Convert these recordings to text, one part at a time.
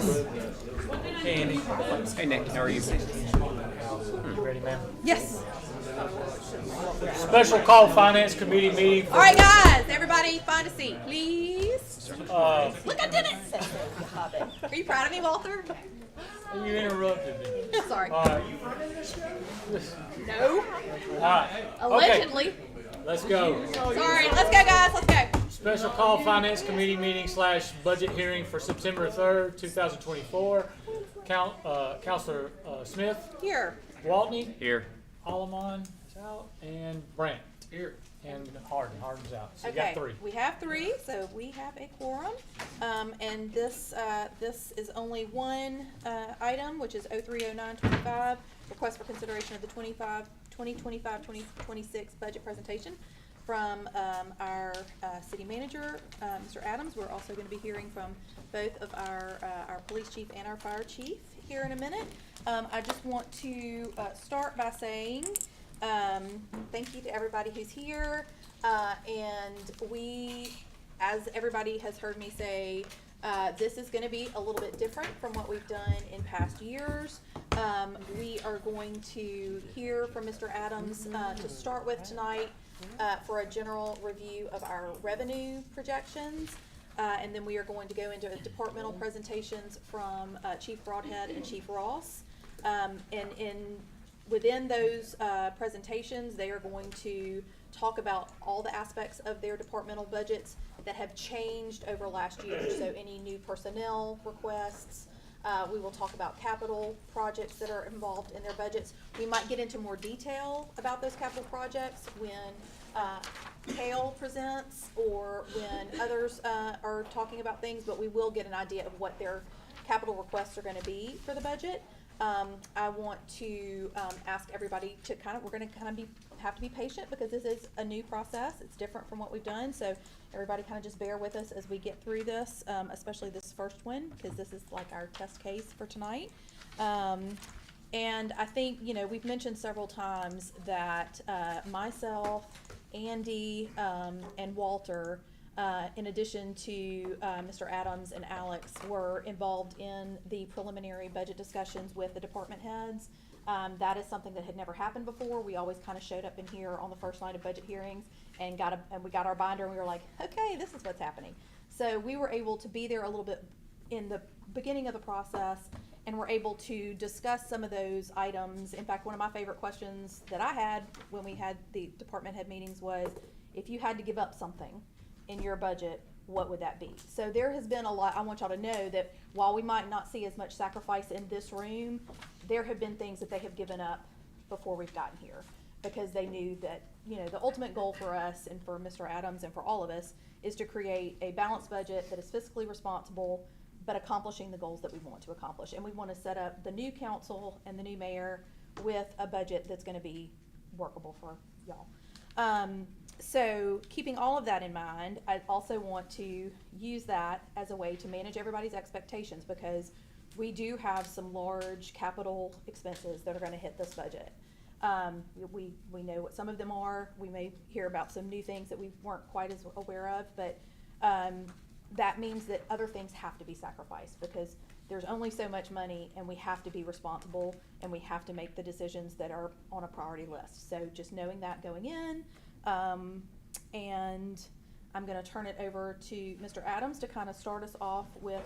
Hey, Andy. Hey, Nick. How are you? You ready, man? Yes. Special call finance committee meeting. All right, guys. Everybody, find a seat, please. Look, I did it. Are you proud of me, Walter? You interrupted me. Sorry. All right. No. All right. Allegedly. Okay. Let's go. Sorry. Let's go, guys. Let's go. Special call finance committee meeting / budget hearing for September 3rd, 2024. Counselor Smith, Here. Waltney, Here. Alamon is out, and Brandt here, and Harden's out. So you Okay. got 3. We have 3, so we have a quorum. And this is only one item, which is 030925, request for consideration of the 2025-2026 budget presentation from our city manager, Mr. Adams. We're also going to be hearing from both of our police chief and our fire chief here in a minute. I just want to start by saying thank you to everybody who's here. And we, as everybody has heard me say, this is going to be a little bit different from what we've done in past years. We are going to hear from Mr. Adams to start with tonight for a general review of our revenue projections. And then we are going to go into departmental presentations from Chief Broadhead and Chief Ross. And within those presentations, they are going to talk about all the aspects of their departmental budgets that have changed over last year. So any new personnel requests. We will talk about capital projects that are involved in their budgets. We might get into more detail about those capital projects when Kale presents or when others are talking about things, but we will get an idea of what their capital requests are going to be for the budget. I want to ask everybody to we're going to have to be patient because this is a new process. It's different from what we've done. So everybody kind of just bear with us as we get through this, especially this first one, because this is like our test case for tonight. And I think, we've mentioned several times that myself, Andy, and Walter, in addition to Mr. Adams and Alex, were involved in the preliminary budget discussions with the department heads. That is something that had never happened before. We always kind of showed up in here on the first night of budget hearings and we got our binder and we were like, okay, this is what's happening. So we were able to be there a little bit in the beginning of the process and were able to discuss some of those items. In fact, one of my favorite questions that I had when we had the department head meetings was, if you had to give up something in your budget, what would that be? So there has been a lot. I want y'all to know that while we might not see as much sacrifice in this room, there have been things that they have given up before we've gotten here because they knew that, the ultimate goal for us and for Mr. Adams and for all of us is to create a balanced budget that is fiscally responsible but accomplishing the goals that we want to accomplish. And we want to set up the new council and the new mayor with a budget that's going to be workable for y'all. So keeping all of that in mind, I also want to use that as a way to manage everybody's expectations because we do have some large capital expenses that are going to hit this budget. We know what some of them are. We may hear about some new things that we weren't quite as aware of, but that means that other things have to be sacrificed because there's only so much money and we have to be responsible and we have to make the decisions that are on a priority list. So just knowing that going in, and I'm going to turn it over to Mr. Adams to kind of start us off with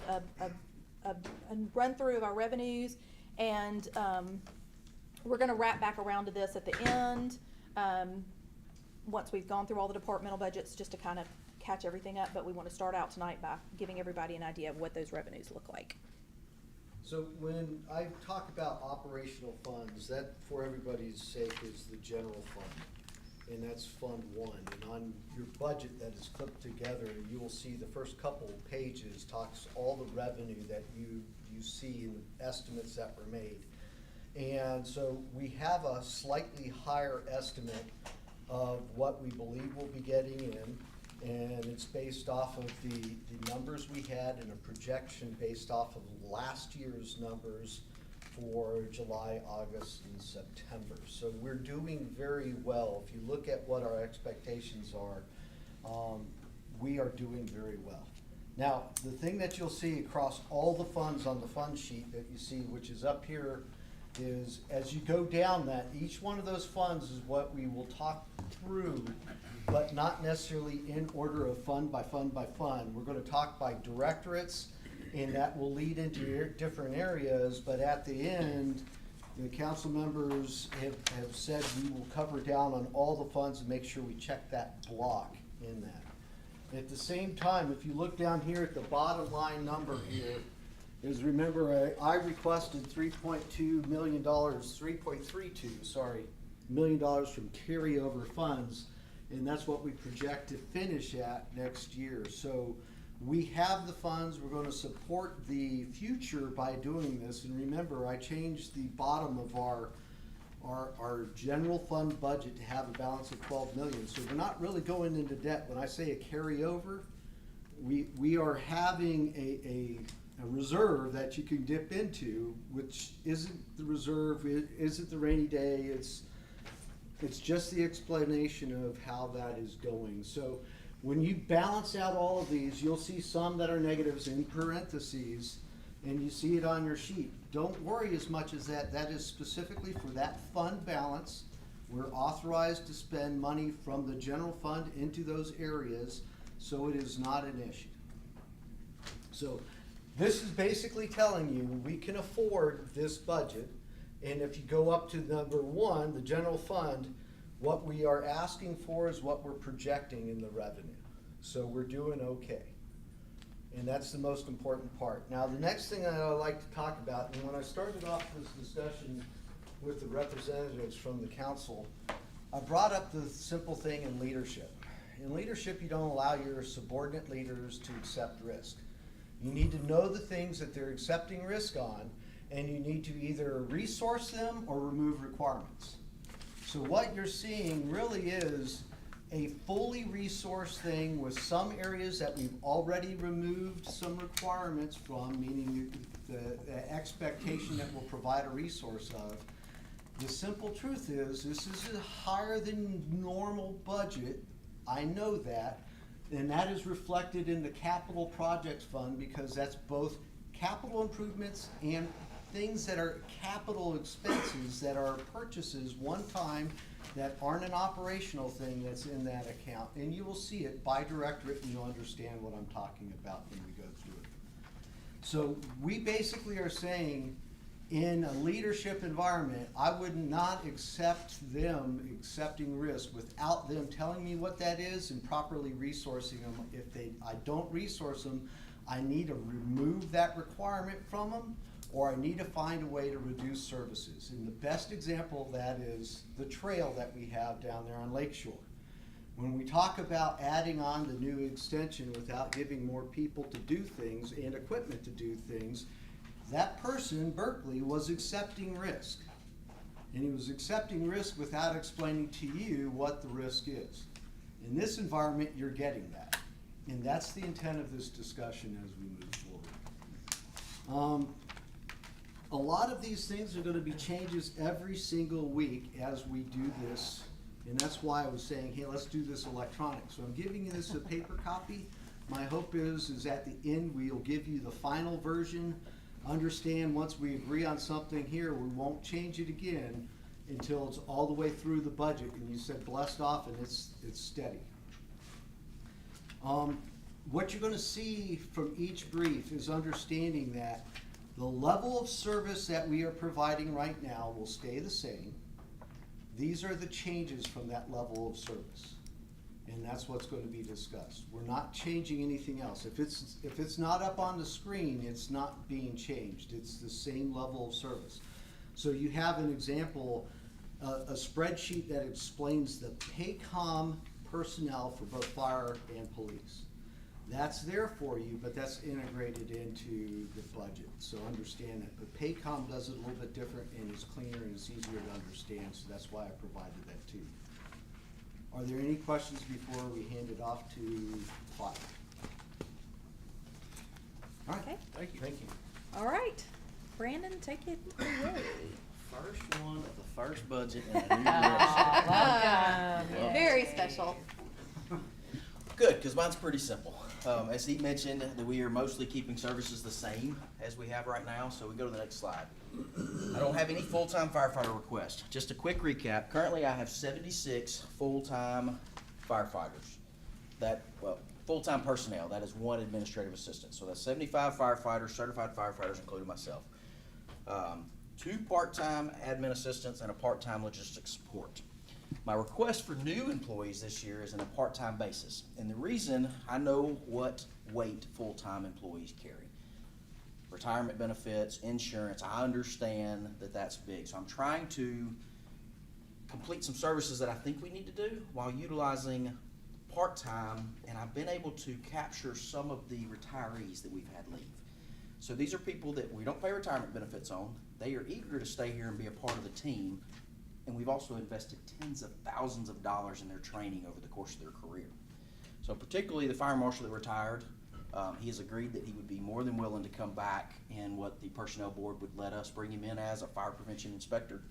a run through of our revenues, and we're going to wrap back around to this at the end once we've gone through all the departmental budgets just to kind of catch everything up, but we want to start out tonight by giving everybody an idea of what those revenues look like. So when I talk about operational funds, that for everybody's sake is the general fund. And that's Fund 1. And on your budget that is clipped together, you will see the first couple pages talks all the revenue that you see in the estimates that were made. And so we have a slightly higher estimate of what we believe we'll be getting in. And it's based off of the numbers we had and a projection based off of last year's numbers for July, August, and September. So we're doing very well. If you look at what our expectations are, we are doing very well. Now, the thing that you'll see across all the funds on the fund sheet that you see, which is up here, is as you go down that, each one of those funds is what we will talk through, but not necessarily in order of fund by fund by fund. We're gonna talk by directorates, and that will lead into different areas, but at the end, the council members have said we will cover down on all the funds and make sure we check that block in that. At the same time, if you look down here at the bottom line number here, is remember I requested $3.32 million from carryover funds, and that's what we project to finish at next year. So we have the funds, we're gonna support the future by doing this, and remember, I changed the bottom of our general fund budget to have a balance of 12 million. So we're not really going into debt. When I say a carryover, we are having a reserve that you can dip into, which isn't the reserve, it isn't the rainy day, it's just the explanation of how that is going. So when you balance out all of these, you'll see some that are negatives in parentheses, and you see it on your sheet. Don't worry as much as that. That is specifically for that fund balance. We're authorized to spend money from the general fund into those areas, so it is not an issue. So this is basically telling you we can afford this budget, and if you go up to number one, the general fund, what we are asking for is what we're projecting in the revenue. So we're doing okay. And that's the most important part. Now, the next thing that I'd like to talk about, and when I started off this discussion with the representatives from the council, I brought up the simple thing in leadership. In leadership, you don't allow your subordinate leaders to accept risk. You need to know the things that they're accepting risk on, and you need to either resource them or remove requirements. So what you're seeing really is a fully resourced thing with some areas that we've already removed some requirements from, meaning the expectation that we'll provide a resource of. The simple truth is, this is a higher than normal budget, I know that, and that is reflected in the capital projects fund, because that's both capital improvements and things that are capital expenses that are purchases one time that aren't an operational thing that's in that account. And you will see it by directorate, and you'll understand what I'm talking about when we go through it. So we basically are saying, in a leadership environment, I would not accept them accepting risk without them telling me what that is and properly resourcing them. If I don't resource them, I need to remove that requirement from them, or I need to find a way to reduce services. And the best example of that is the trail that we have down there on Lakeshore. When we talk about adding on the new extension without giving more people to do things and equipment to do things, that person, Berkeley, was accepting risk. And he was accepting risk without explaining to you what the risk is. In this environment, you're getting that. And that's the intent of this discussion as we move forward. A lot of these things are going to be changes every single week as we do this, and that's why I was saying, hey, let's do this electronic. So I'm giving you this a paper copy. My hope is at the end we'll give you the final version. Understand, once we agree on something here, we won't change it again until it's all the way through the budget, and you said blessed off, and it's steady. What you're going to see from each brief is understanding that the level of service that we are providing right now will stay the same. These are the changes from that level of service, and that's what's going to be discussed. We're not changing anything else. If it's not up on the screen, it's not being changed. It's the same level of service. So you have an example, a spreadsheet that explains the PAYCOM personnel for both fire and police. That's there for you, but that's integrated into the budget, so understand that. But PAYCOM does it a little bit different, and it's cleaner and it's easier to understand, so that's why I provided that to you. Are there any questions before we hand it off to Clyde? All right. Okay. Thank you. Thank you. All right, Brandon, take it away. First one of the first budget in a new direction. Very special. Good, because mine's pretty simple. As he mentioned, that we are mostly keeping services the same as we have right now, so we go to the next slide. I don't have any full-time firefighter requests. Just a quick recap. Currently, I have 76 full-time firefighters. Full-time personnel. That is one administrative assistant. So that's 75 firefighters, certified firefighters, including myself. 2 part-time admin assistants and a part-time logistics support. My request for new employees this year is on a part-time basis. And the reason, I know what weight full-time employees carry. Retirement benefits, insurance, I understand that that's big. So I'm trying to complete some services that I think we need to do while utilizing part-time, and I've been able to capture some of the retirees that we've had leave. So these are people that we don't pay retirement benefits on. They are eager to stay here and be a part of the team, and we've also invested tens of thousands of dollars in their training over the course of their career. So particularly the fire marshal that retired, he has agreed that he would be more than willing to come back in what the personnel board would let us bring him in as a fire prevention inspector.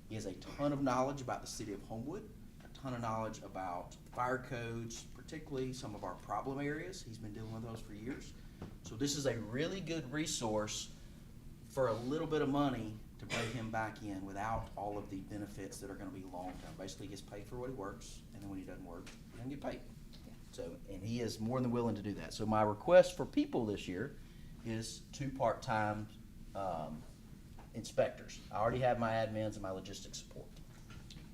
He has a ton of knowledge about the city of Homewood, a ton of knowledge about fire codes, particularly some of our problem areas. He's been dealing with those for years. So this is a really good resource for a little bit of money to bring him back in without all of the benefits that are gonna be long-term. Basically, he gets paid for what he works, and then when he doesn't work, he doesn't get paid. So, and he is more than willing to do that. So my request for people this year is 2 part-time inspectors. I already have my admins and my logistics support.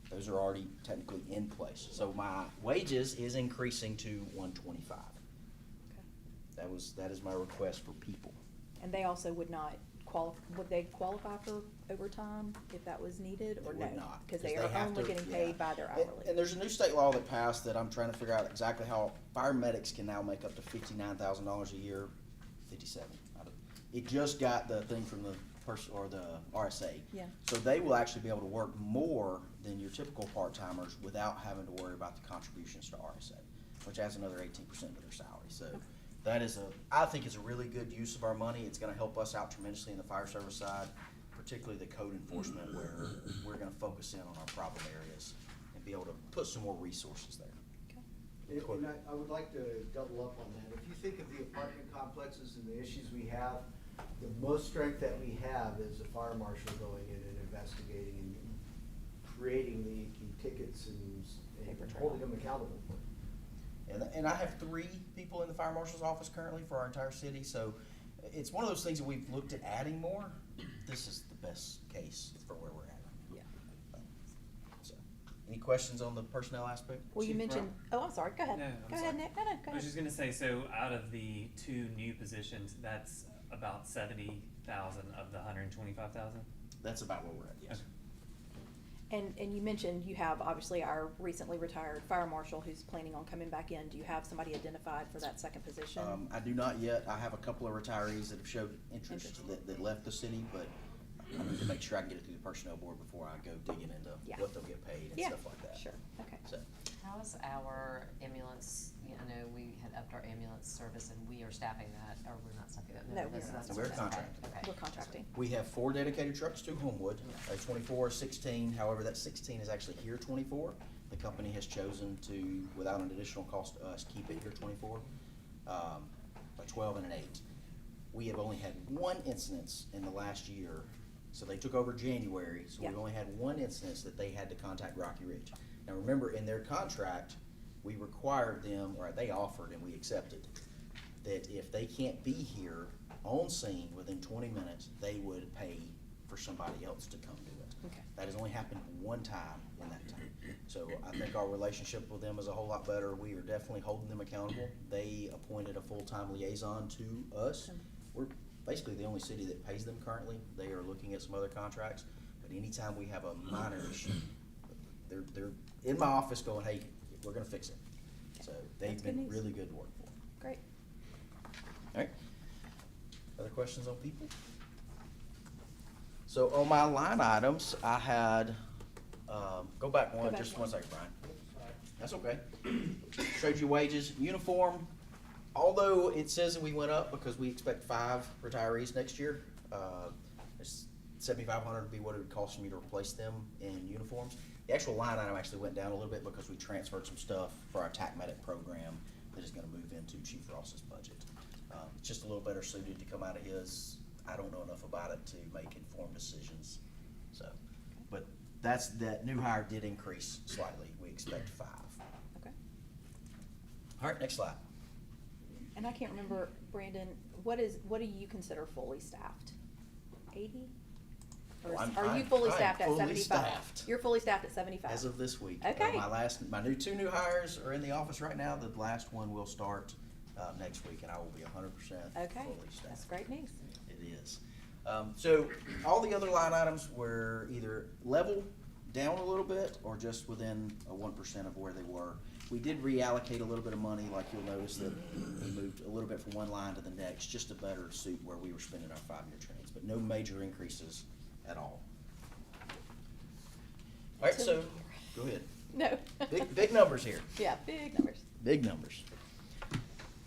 Those are already technically in place. So my wages is increasing to $125. That is my request for people. And they also would not would they qualify for overtime if that was needed, or They no? would not, Because they 'cause are they have only to- getting yeah. paid by their hourly. And there's a new state law that passed that I'm trying to figure out exactly how fire medics can now make up to $59,000 a year, 57. It just got the thing from the the RSA. Yeah. So they will actually be able to work more than your typical part-timers without having to worry about the contributions to RSA, which adds another 18% of their salary. So that is I think it's a really good use of our money. It's gonna help us out tremendously in the fire service side, particularly the code enforcement, where we're gonna focus in on our problem areas and be able to put some more resources there. And I would like to double up on that. If you think of the apartment complexes and the issues we have, the most strength that we have is a fire marshal going in and investigating and creating the tickets and Paper trail. holding them accountable for it. And I have 3 people in the fire marshal's office currently for our entire city, so it's one of those things that we've looked at adding more. This is the best case for where we're at. Yeah. So, any questions on the personnel aspect? Well, you Chief mentioned, I'm sorry, go ahead. No, I'm Go sorry. ahead, Nick. No, go I was ahead. just gonna say, so out of the 2 new positions, that's about 70,000 of the 125,000? That's about where we're at, yes. And you mentioned you have obviously our recently retired fire marshal who's planning on coming back in. Do you have somebody identified for that second position? I do not yet. I have a couple of retirees that have showed interest that left the city, but I need to make sure I can get it through the personnel board before I go digging into Yeah. what they'll get paid and Yeah, stuff like that. sure, okay. So, How is our ambulance, I know we had upped our ambulance service and we are staffing that, or we're not staffing that? No, that's we're not. what We're that's contracted. okay. We're contracting. we have 4 dedicated trucks to Homewood, a 24, 16. However, that 16 is actually here 24. The company has chosen to, without an additional cost to us, keep it here 24. A 12 and an 8. We have only had 1 instance in the last year. So they took over January, so we've Yeah. only had 1 instance that they had to contact Rocky Ridge. Now remember, in their contract, we required them, or they offered and we accepted, that if they can't be here on scene within 20 minutes, they would pay for somebody else to come do it. Okay. That has only happened 1 time in that time. So I think our relationship with them is a whole lot better. We are definitely holding them accountable. They appointed a full-time liaison to us. We're basically the only city that pays them currently. They are looking at some other contracts, but anytime we have a minor issue, they're in my office going, hey, we're gonna fix it. So they've That's good been news. really good to work for. Great. All right. Other questions on people? So on my line items, I had, go back one, back just one. 1 second, Brian. That's okay. Showed you wages, uniform. Although it says that we went up because we expect 5 retirees next year, it's $7,500 would be what it would cost me to replace them in uniforms. The actual line item actually went down a little bit because we transferred some stuff for our TAC medic program that is gonna move into Chief Ross's budget. It's just a little better suited to come out of his. I don't know enough about it to make informed decisions, so. But that new hire did increase slightly. We expect 5. Okay. All right, next slide. And I can't remember, Brandon, what do you consider fully staffed? 80? Or are you fully staffed at 75? Staffed. You're fully staffed at 75? As of this week. Okay. My two new hires are in the office right now. The last one will start next week, and I will be 100% Okay, fully staffed. that's great news. It is. So all the other line items were either level, down a little bit, or just within a 1% of where they were. We did reallocate a little bit of money, like you'll notice that we moved a little bit from one line to the next, just to better suit where we were spending our 5-year trains, but no major increases at all. All right, so, go ahead. No. Big numbers here. Yeah, big numbers. Big numbers.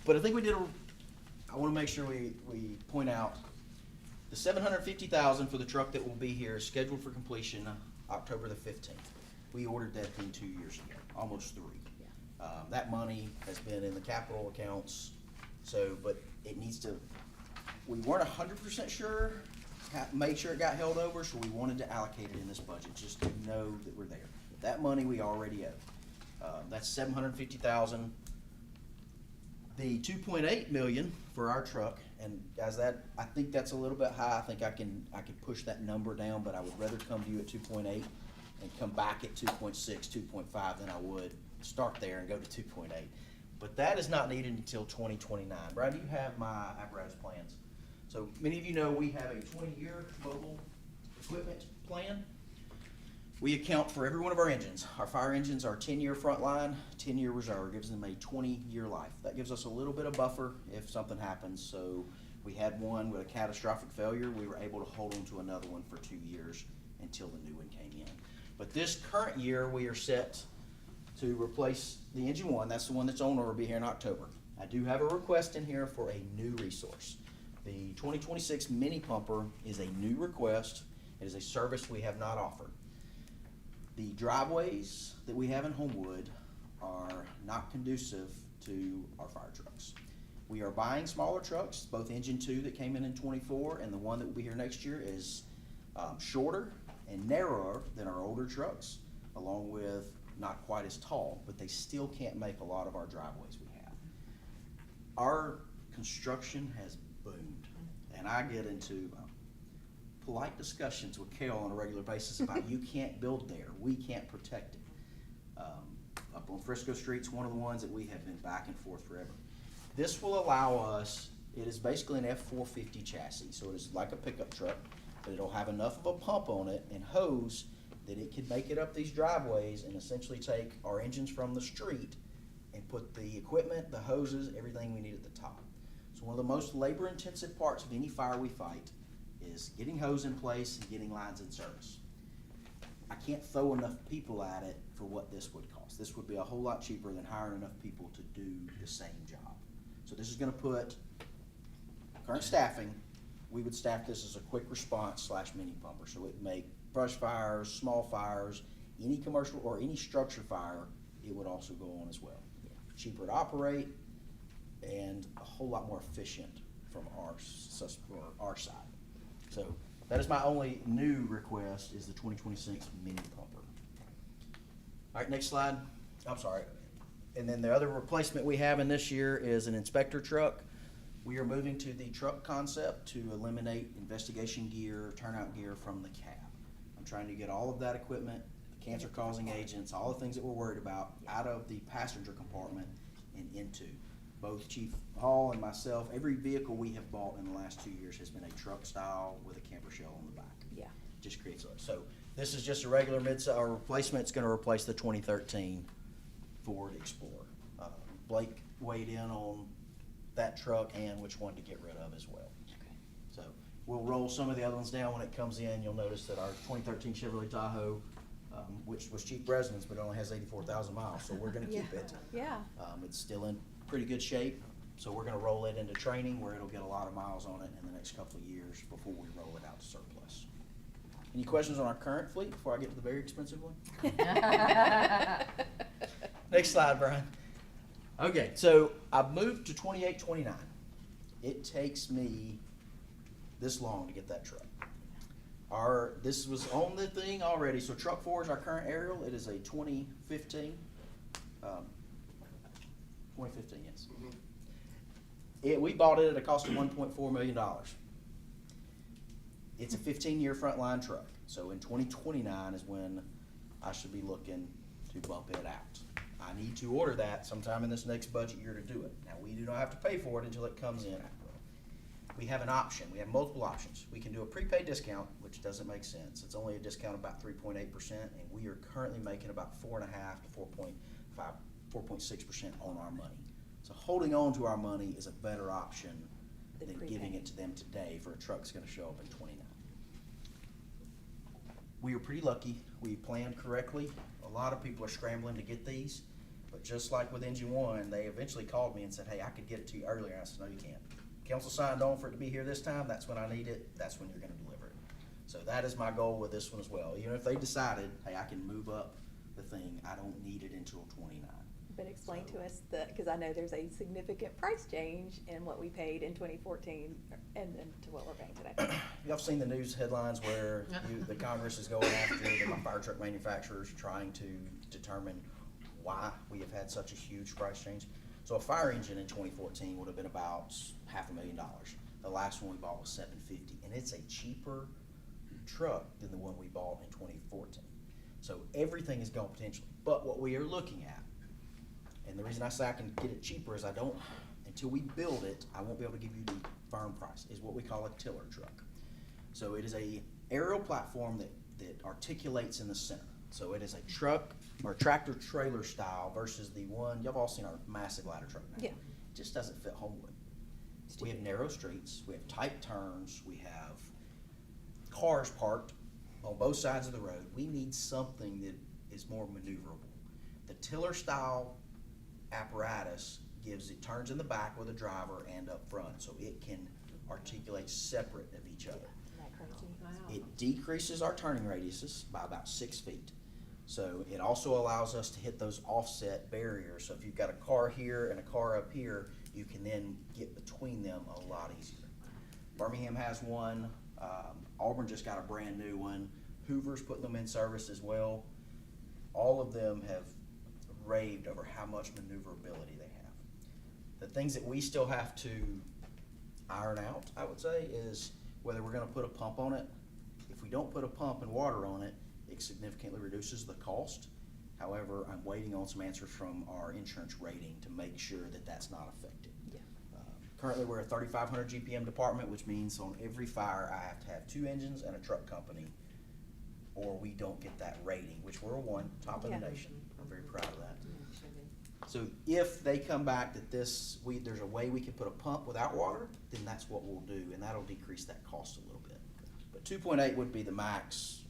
But I think I wanna make sure we point out the $750,000 for the truck that will be here is scheduled for completion October the 15th. We ordered that thing 2 years ago, almost 3. That money has been in the capital accounts, so, but it needs to, we weren't 100% sure, made sure it got held over, so we wanted to allocate it in this budget, just to know that we're there. That money we already owe. That's $750,000. The $2.8 million for our truck, and as that, I think that's a little bit high. I think I can push that number down, but I would rather come to you at 2.8 and come back at 2.6, 2.5 than I would start there and go to 2.8. But that is not needed until 2029. Brad, you have my apparatus plans. So many of you know we have a 20-year mobile equipment plan. We account for every one of our engines. Our fire engines are 10-year frontline, 10-year reserve, gives them a 20-year life. That gives us a little bit of buffer if something happens. So we had one with a catastrophic failure. We were able to hold on to another one for 2 years until the new one came in. But this current year, we are set to replace the engine one. That's the one that's on or will be here in October. I do have a request in here for a new resource. The 2026 mini pumper is a new request. It is a service we have not offered. The driveways that we have in Homewood are not conducive to our fire trucks. We are buying smaller trucks, both engine 2 that came in 24 and the one that will be here next year is shorter and narrower than our older trucks, along with not quite as tall, but they still can't make a lot of our driveways we have. Our construction has boomed, and I get into polite discussions with Kale on a regular basis about you can't build there, we can't protect it. Up on Frisco Street's one of the ones that we have been back and forth forever. This will allow us, it is basically an F-450 chassis, so it is like a pickup truck, but it'll have enough of a pump on it and hose that it can make it up these driveways and essentially take our engines from the street and put the equipment, the hoses, everything we need at the top. So one of the most labor-intensive parts of any fire we fight is getting hose in place and getting lines in service. I can't throw enough people at it for what this would cost. This would be a whole lot cheaper than hiring enough people to do the same job. So this is gonna put current staffing, we would staff this as a quick response / mini pumper. So it would make brush fires, small fires, any commercial or any structure fire, it would also go on as well. Cheaper to operate and a whole lot more efficient from our side. So that is my only new request is the 2026 mini pumper. All right, next slide. I'm sorry. And then the other replacement we have in this year is an inspector truck. We are moving to the truck concept to eliminate investigation gear, turnout gear from the cab. I'm trying to get all of that equipment, the cancer-causing agents, all the things that we're worried about, out of the passenger compartment and into. Both Chief Hall and myself, every vehicle we have bought in the last 2 years has been a truck style with a camper shell on the back. Yeah. Just creates a, so this is just a regular or replacement. It's gonna replace the 2013 Ford Explorer. Blake weighed in on that truck and which one to get rid of as well. Okay. So we'll roll some of the other ones down when it comes in. You'll notice that our 2013 Chevrolet Tahoe, which was cheap residence, but it only has 84,000 miles, so we're gonna keep it. Yeah. It's still in pretty good shape, so we're gonna roll it into training where it'll get a lot of miles on it in the next couple of years before we roll it out to surplus. Any questions on our current fleet before I get to the very expensive one? Next slide, Brian. Okay, so I've moved to 28, 29. It takes me this long to get that truck. This was on the thing already, so truck 4 is our current aerial. It is a 2015. 2015, yes. We bought it at a cost of $1.4 million. It's a 15-year frontline truck, so in 2029 is when I should be looking to bump it out. I need to order that sometime in this next budget year to do it. Now, we do not have to pay for it until it comes in. We have an option. We have multiple options. We can do a prepaid discount, which doesn't make sense. It's only a discount of about 3.8%, and we are currently making about 4.5 to 4.6% on our money. So holding on to our money is a better option than giving it to them today for a truck that's gonna show up in 29. We are pretty lucky. We planned correctly. A lot of people are scrambling to get these, but just like with Engine 1, they eventually called me and said, hey, I could get it to you earlier. And I said, no, you can't. Council signed on for it to be here this time. That's when I need it. That's when you're gonna deliver it. So that is my goal with this one as well. Even if they decided, hey, I can move up the thing, I don't need it until 29. But explain to us because I know there's a significant price change in what we paid in 2014 and then to what we're paying today. Y'all seen the news headlines where the Congress is going after the fire truck manufacturers trying to determine why we have had such a huge price change? So a fire engine in 2014 would have been about $500,000. The last one we bought was $750,000, and it's a cheaper truck than the one we bought in 2014. So everything is going potentially. But what we are looking at, and the reason I say I can get it cheaper is until we build it, I won't be able to give you the firm price, is what we call a tiller truck. So it is a aerial platform that articulates in the center. So it is a truck or tractor trailer style versus the one, y'all have all seen our massive ladder truck now. Yeah. It just doesn't fit Homewood. We have narrow streets, we have tight turns, we have cars parked on both sides of the road. We need something that is more maneuverable. The tiller style apparatus turns in the back with a driver and up front, so it can articulate separate of each other. Isn't that crazy? It decreases our turning radiuses by about 6 feet. So it also allows us to hit those offset barriers. So if you've got a car here and a car up here, you can then get between them a lot easier. Birmingham has one. Auburn just got a brand new one. Hoover's putting them in service as well. All of them have raved over how much maneuverability they have. The things that we still have to iron out, I would say, is whether we're gonna put a pump on it. If we don't put a pump and water on it, it significantly reduces the cost. However, I'm waiting on some answers from our insurance rating to make sure that that's not affected. Yeah. Currently, we're a 3,500 GPM department, which means on every fire, I have to have 2 engines and a truck company, or we don't get that rating, which we're a 1, top of the Yeah. nation. I'm very proud of that. So if they come back that there's a way we can put a pump without water, then that's what we'll do, and that'll decrease that cost a little bit. But 2.8 would be the max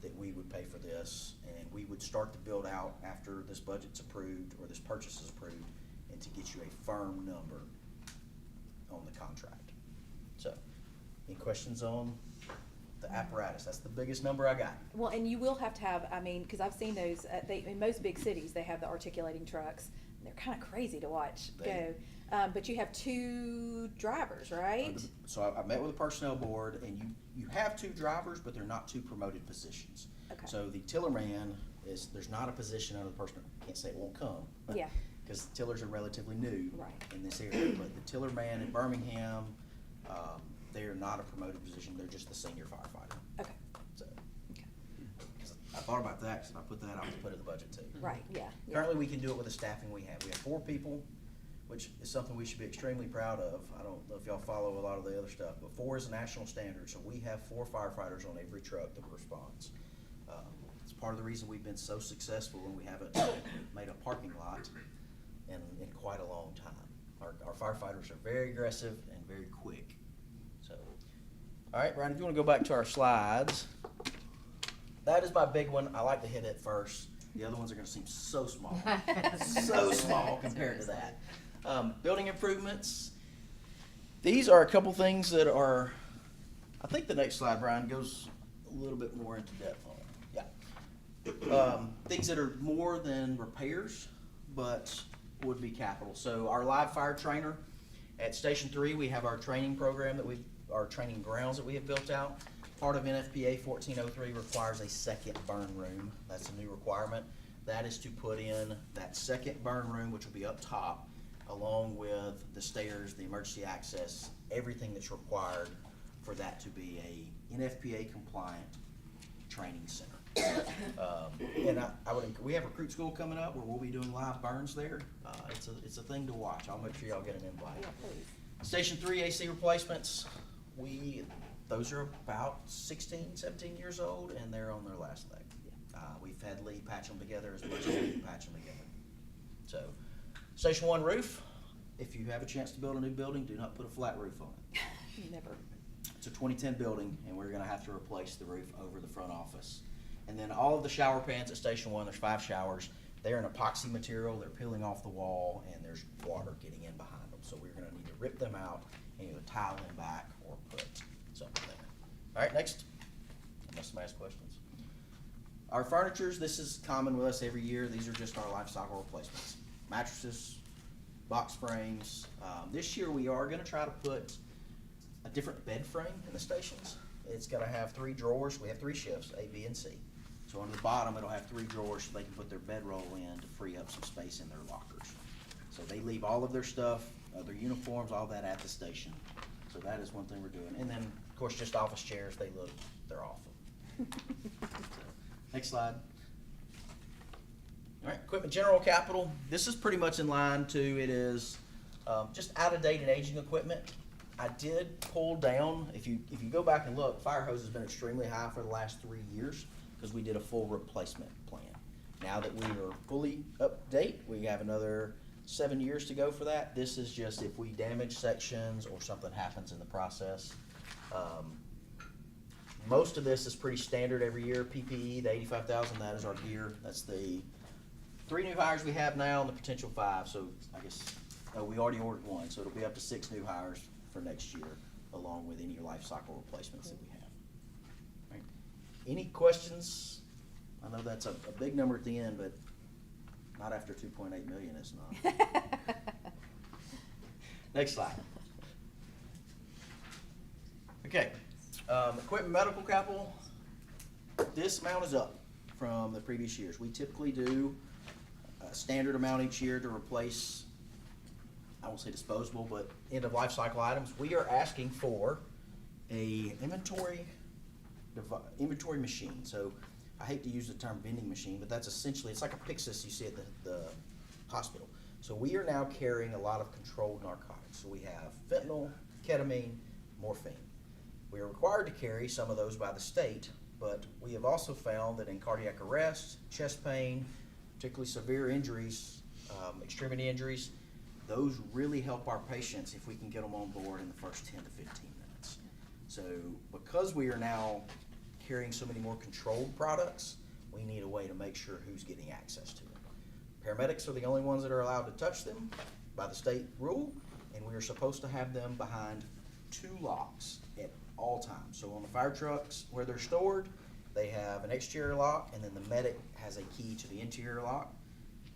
that we would pay for this, and we would start the build out after this budget's approved or this purchase is approved, and to get you a firm number on the contract. So, any questions on the apparatus? That's the biggest number I got. Well, and you will have to have, I mean, because I've seen those, in most big cities, they have the articulating trucks. They're kind of crazy to watch go. But you have 2 drivers, right? So I met with the personnel board, and you have 2 drivers, but they're not 2 promoted positions. Okay. So the tiller man there's not a position under the personnel. I can't say it won't come. Yeah. Because tillers are relatively new Right. in this area. But the tiller man in Birmingham, they're not a promoted position. They're just the senior firefighter. Okay. So Okay. 'cause I thought about that, because if I put that, I'll have to put it in the budget too. Right, yeah. Yeah. Currently, we can do it with the staffing we have. We have 4 people, which is something we should be extremely proud of. I don't know if y'all follow a lot of the other stuff, but 4 is a national standard, so we have 4 firefighters on every truck that responds. It's part of the reason we've been so successful, and we haven't made a parking lot in quite a long time. Our firefighters are very aggressive and very quick. So, all right, Brian, if you want to go back to our slides. That is my big one. I like to hit it first. The other ones are gonna seem so small, so small compared to that. Building improvements. These are a couple things that are, I think the next slide, Brian, goes a little bit more into depth on it. Yeah. Things that are more than repairs, but would be capital. So our live fire trainer at Station 3, we have our training program our training grounds that we have built out. Part of NFPA 1403 requires a second burn room. That's a new requirement. That is to put in that second burn room, which will be up top, along with the stairs, the emergency access, everything that's required for that to be a NFPA compliant training center. And we have recruit school coming up where we'll be doing live burns there. It's a thing to watch. I'll make sure y'all get an invite. Yeah, please. Station 3 AC replacements, those are about 16, 17 years old, and they're on their last leg. We've had Lee patch them together as much as we can patch them together. So, Station 1 roof, if you have a chance to build a new building, do not put a flat roof on it. Never. It's a 2010 building, and we're gonna have to replace the roof over the front office. And then all of the shower pans at Station 1, there's 5 showers, they're an epoxy material, they're peeling off the wall, and there's water getting in behind them. So we're gonna need to rip them out and either tile them back or put something there. All right, next, unless somebody has questions. Our furnitures, this is common with us every year. These are just our life cycle replacements. Mattresses, box frames. This year we are gonna try to put a different bed frame in the stations. It's gonna have 3 drawers. We have 3 shifts, A, B, and C. So on the bottom, it'll have 3 drawers so they can put their bedroll in to free up some space in their lockers. So they leave all of their stuff, their uniforms, all that at the station. So that is one thing we're doing. And then, of course, just office chairs, they're awful. Next slide. All right, equipment general capital. This is pretty much in line to, it is just out of date and aging equipment. I did pull down, if you go back and look, fire hose has been extremely high for the last 3 years because we did a full replacement plan. Now that we are fully up to date, we have another 7 years to go for that. This is just if we damage sections or something happens in the process. Most of this is pretty standard every year. PPE, the 85,000, that is our gear. That's the 3 new hires we have now and the potential 5. So I guess we already ordered 1, so it'll be up to 6 new hires for next year, along with any life cycle replacements that we have. Right. Any questions? I know that's a big number at the end, but not after 2.8 million, it's not. Next slide. Okay, equipment medical capital, this amount is up from the previous years. We typically do a standard amount each year to replace, I won't say disposable, but end of life cycle items. We are asking for a inventory machine. So I hate to use the term vending machine, but that's essentially, it's like a Pyxis you see at the hospital. So we are now carrying a lot of controlled narcotics. So we have fentanyl, ketamine, morphine. We are required to carry some of those by the state, but we have also found that in cardiac arrest, chest pain, particularly severe injuries, extremity injuries, those really help our patients if we can get them on board in the first 10 to 15 minutes. So because we are now carrying so many more controlled products, we need a way to make sure who's getting access to them. Paramedics are the only ones that are allowed to touch them by the state rule, and we are supposed to have them behind 2 locks at all times. So on the fire trucks where they're stored, they have an exterior lock, and then the medic has a key to the interior lock.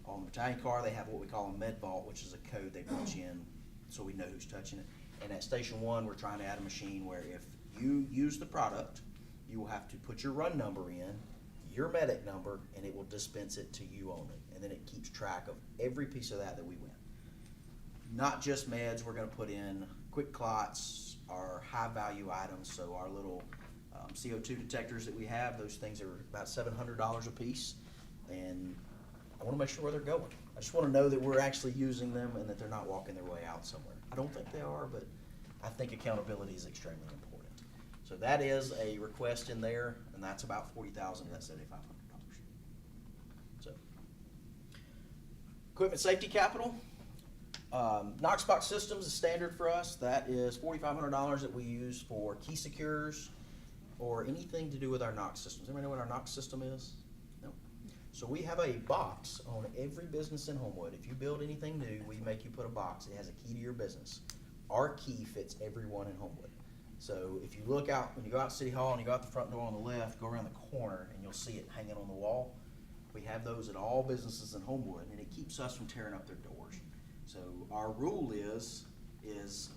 On the battalion car, they have what we call a med vault, which is a code they punch in so we know who's touching it. And at Station 1, we're trying to add a machine where if you use the product, you will have to put your run number in, your medic number, and it will dispense it to you only. And then it keeps track of every piece of that we win. Not just meds, we're going to put in quick clots, our high value items, so our little CO2 detectors that we have, those things are about $700 a piece. And I want to make sure where they're going. I just want to know that we're actually using them and that they're not walking their way out somewhere. I don't think they are, but I think accountability is extremely important. So that is a request in there, and that's about $40,000 of that $7,500. So, equipment safety capital. Knox box systems is standard for us. That is $4,500 that we use for key secures or anything to do with our Knox systems. Anybody know what our Knox system is? No. So we have a box on every business in Homewood. If you build anything new, we make you put a box. It has a key to your business. Our key fits everyone in Homewood. So if you look out, when you go out to City Hall and you go out the front door on the left, go around the corner and you'll see it hanging on the wall. We have those at all businesses in Homewood, and it keeps us from tearing up their doors. So our rule is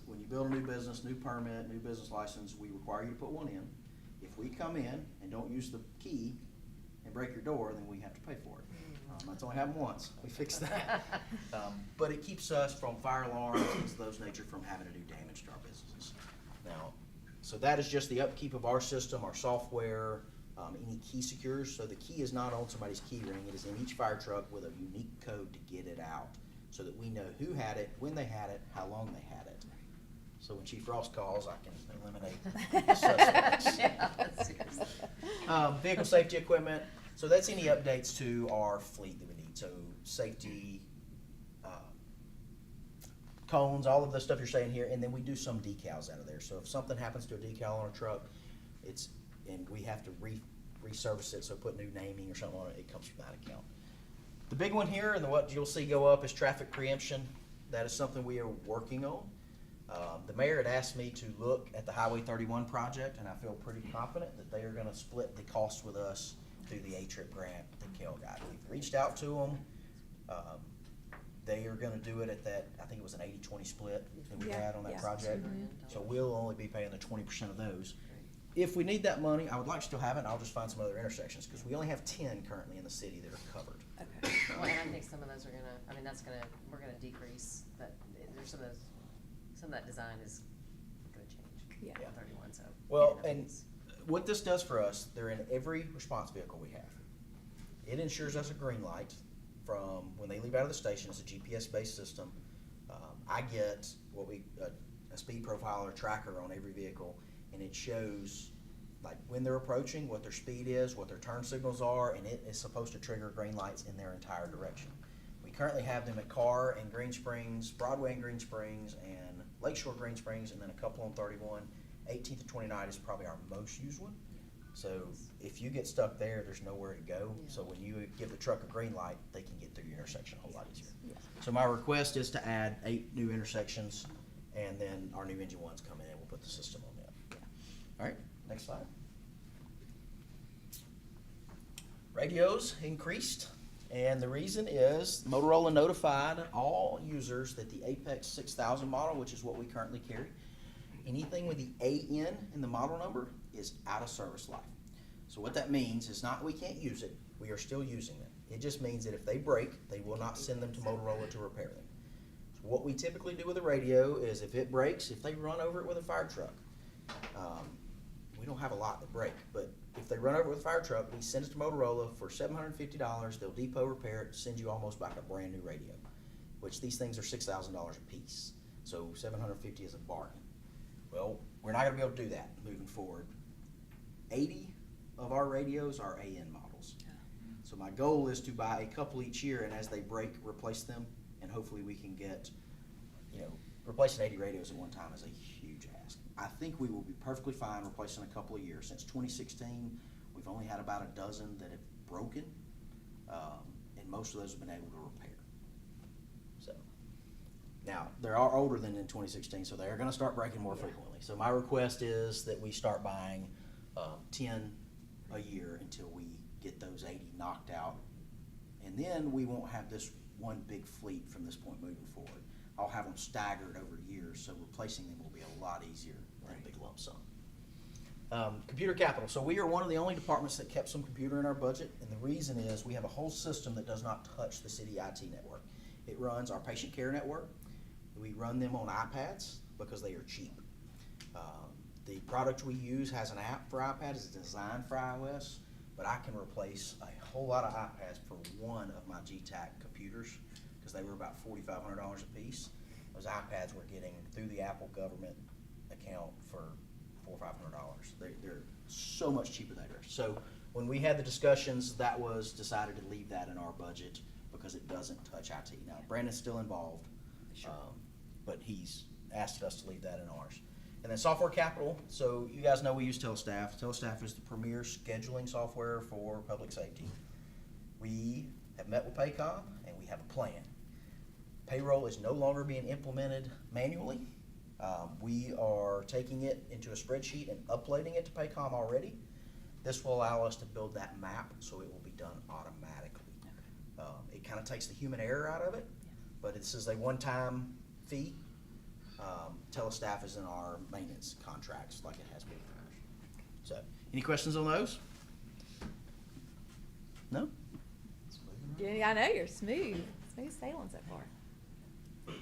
when you build a new business, new permit, new business license, we require you to put one in. If we come in and don't use the key and break your door, then we have to pay for it. That's only happened once. We fixed that. But it keeps us from fire alarms, things of those nature, from having to do damage to our businesses. Now, so that is just the upkeep of our system, our software, any key secures. So the key is not on somebody's key ring. It is in each fire truck with a unique code to get it out so that we know who had it, when they had it, how long they had it. So when Chief Ross calls, I can eliminate the suspects. Yeah, seriously. Vehicle safety equipment. So that's any updates to our fleet that we need. So safety, cones, all of the stuff you're saying here, and then we do some decals out of there. So if something happens to a decal on a truck, and we have to resurface it, so put new naming or something on it, it comes from that account. The big one here, and what you'll see go up, is traffic preemption. That is something we are working on. The mayor had asked me to look at the Highway 31 project, and I feel pretty confident that they are gonna split the cost with us through the A-Trip grant that Kel got. We've reached out to them. They are gonna do it at that, I think it was an 80-20 split that we Yeah, had on that yeah. project. So we'll only be paying the 20% of those. If we need that money, I would like to still have it, and I'll just find some other intersections, because we only have 10 currently in the city that are covered. Okay. Well, and I think some of those are gonna, I mean, we're gonna decrease, but there's some of that design is gonna change. Yeah. on 31, so. Well, yeah, and what this does for us, they're in every response vehicle we have. It ensures us a green light from when they leave out of the station. It's a GPS-based system. I get a speed profile or tracker on every vehicle, and it shows like when they're approaching, what their speed is, what their turn signals are, and it is supposed to trigger green lights in their entire direction. We currently have them at Carr and Green Springs, Broadway and Green Springs, and Lakeshore Green Springs, and then a couple on 31. 18th and 29th is probably our most used one. So if you get stuck there, there's nowhere to go. Yeah. So when you give the truck a green light, they can get through your intersection a whole lot easier. Yeah. So my request is to add 8 new intersections, and then our new engine ones come in, and we'll put the system on them. Yeah. All right, next slide. Radios increased, and the reason is Motorola notified all users that the Apex 6000 model, which is what we currently carry, anything with the AN in the model number is out of service life. So what that means is not we can't use it, we are still using them. It just means that if they break, they will not send them to Motorola to repair them. So what we typically do with a radio is if it breaks, if they run over it with a fire truck, we don't have a lot that break, but if they run over it with a fire truck, we send it to Motorola for $750, they'll depot repair it, send you almost like a brand new radio, which these things are $6,000 a piece. So $750 is a bargain. Well, we're not gonna be able to do that moving forward. 80 of our radios are AN models. So my goal is to buy a couple each year, and as they break, replace them, and hopefully we can get, replacing 80 radios at one time is a huge ask. I think we will be perfectly fine replacing a couple a year. Since 2016, we've only had about a dozen that have broken, and most of those have been able to repair. So. Now, they are older than in 2016, so they are going to start breaking more frequently. So my request is that we start buying 10 a year until we get those 80 knocked out. And then we won't have this one big fleet from this point moving forward. I'll have them staggered over years, so replacing them will be a lot easier than a big lump sum. Computer capital. So we are one of the only departments that kept some computer in our budget, and the reason is we have a whole system that does not touch the city IT network. It runs our patient care network. We run them on iPads because they are cheap. The product we use has an app for iPad. It's designed for iOS, but I can replace a whole lot of iPads for one of my GTAC computers because they were about $4,500 a piece. Those iPads we're getting through the Apple government account for $400 or $500. They're so much cheaper than that. So when we had the discussions, that was decided to leave that in our budget because it doesn't touch IT. Now, Brandon's still involved. Sure. But he's asked us to leave that in ours. And then software capital, so you guys know we use Telestaff. Telestaff is the premier scheduling software for public safety. We have met with Paycom and we have a plan. Payroll is no longer being implemented manually. We are taking it into a spreadsheet and uploading it to Paycom already. This will allow us to build that map so it will be done automatically. It kind of takes the human error out of it, but this is a one-time fee. Telestaff is in our maintenance contracts like it has been. So, any questions on those? No? Yeah, I know, you're smooth sailing so far.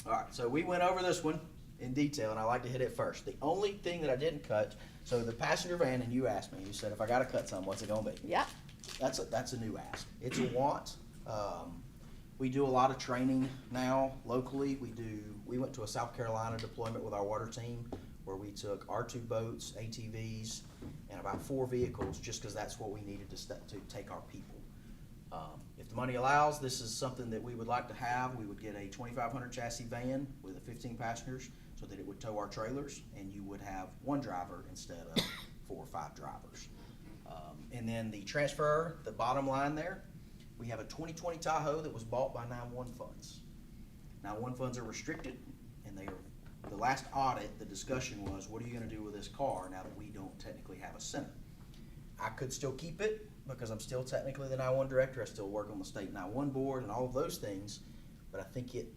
All right, so we went over this one in detail, and I like to hit it first. The only thing that I didn't cut, so the passenger van, and you asked me, you said, if I gotta cut some, what's it gonna be? Yeah, That's a new ask. It's a want. We do a lot of training now locally. We went to a South Carolina deployment with our water team where we took our 2 boats, ATVs, and about 4 vehicles just because that's what we needed to take our people. If the money allows, this is something that we would like to have. We would get a 2,500 chassis van with 15 passengers so that it would tow our trailers, and you would have 1 driver instead of 4 or 5 drivers. And then the transfer, the bottom line there, we have a 2020 Tahoe that was bought by 911 funds. 911 funds are restricted, and the last audit, the discussion was, what are you gonna do with this car now that we don't technically have a center? I could still keep it because I'm still technically the 911 director. I still work on the state 911 board and all of those things, but I think it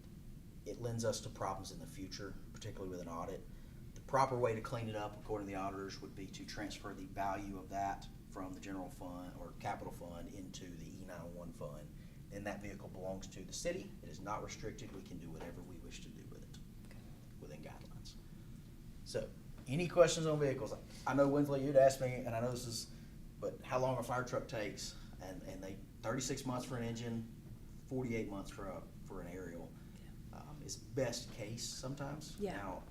lends us to problems in the future, particularly with an audit. The proper way to clean it up, according to the auditors, would be to transfer the value of that from the general fund or capital fund into the E911 fund. Then that vehicle belongs to the city. It is not restricted. We can do whatever we wish to do with it within guidelines. So, any questions on vehicles? I know, Winsley, you'd asked me, and I know this is, but how long a fire truck takes, and they 36 months for an engine, 48 months for an aerial is best case sometimes. Yeah. Now,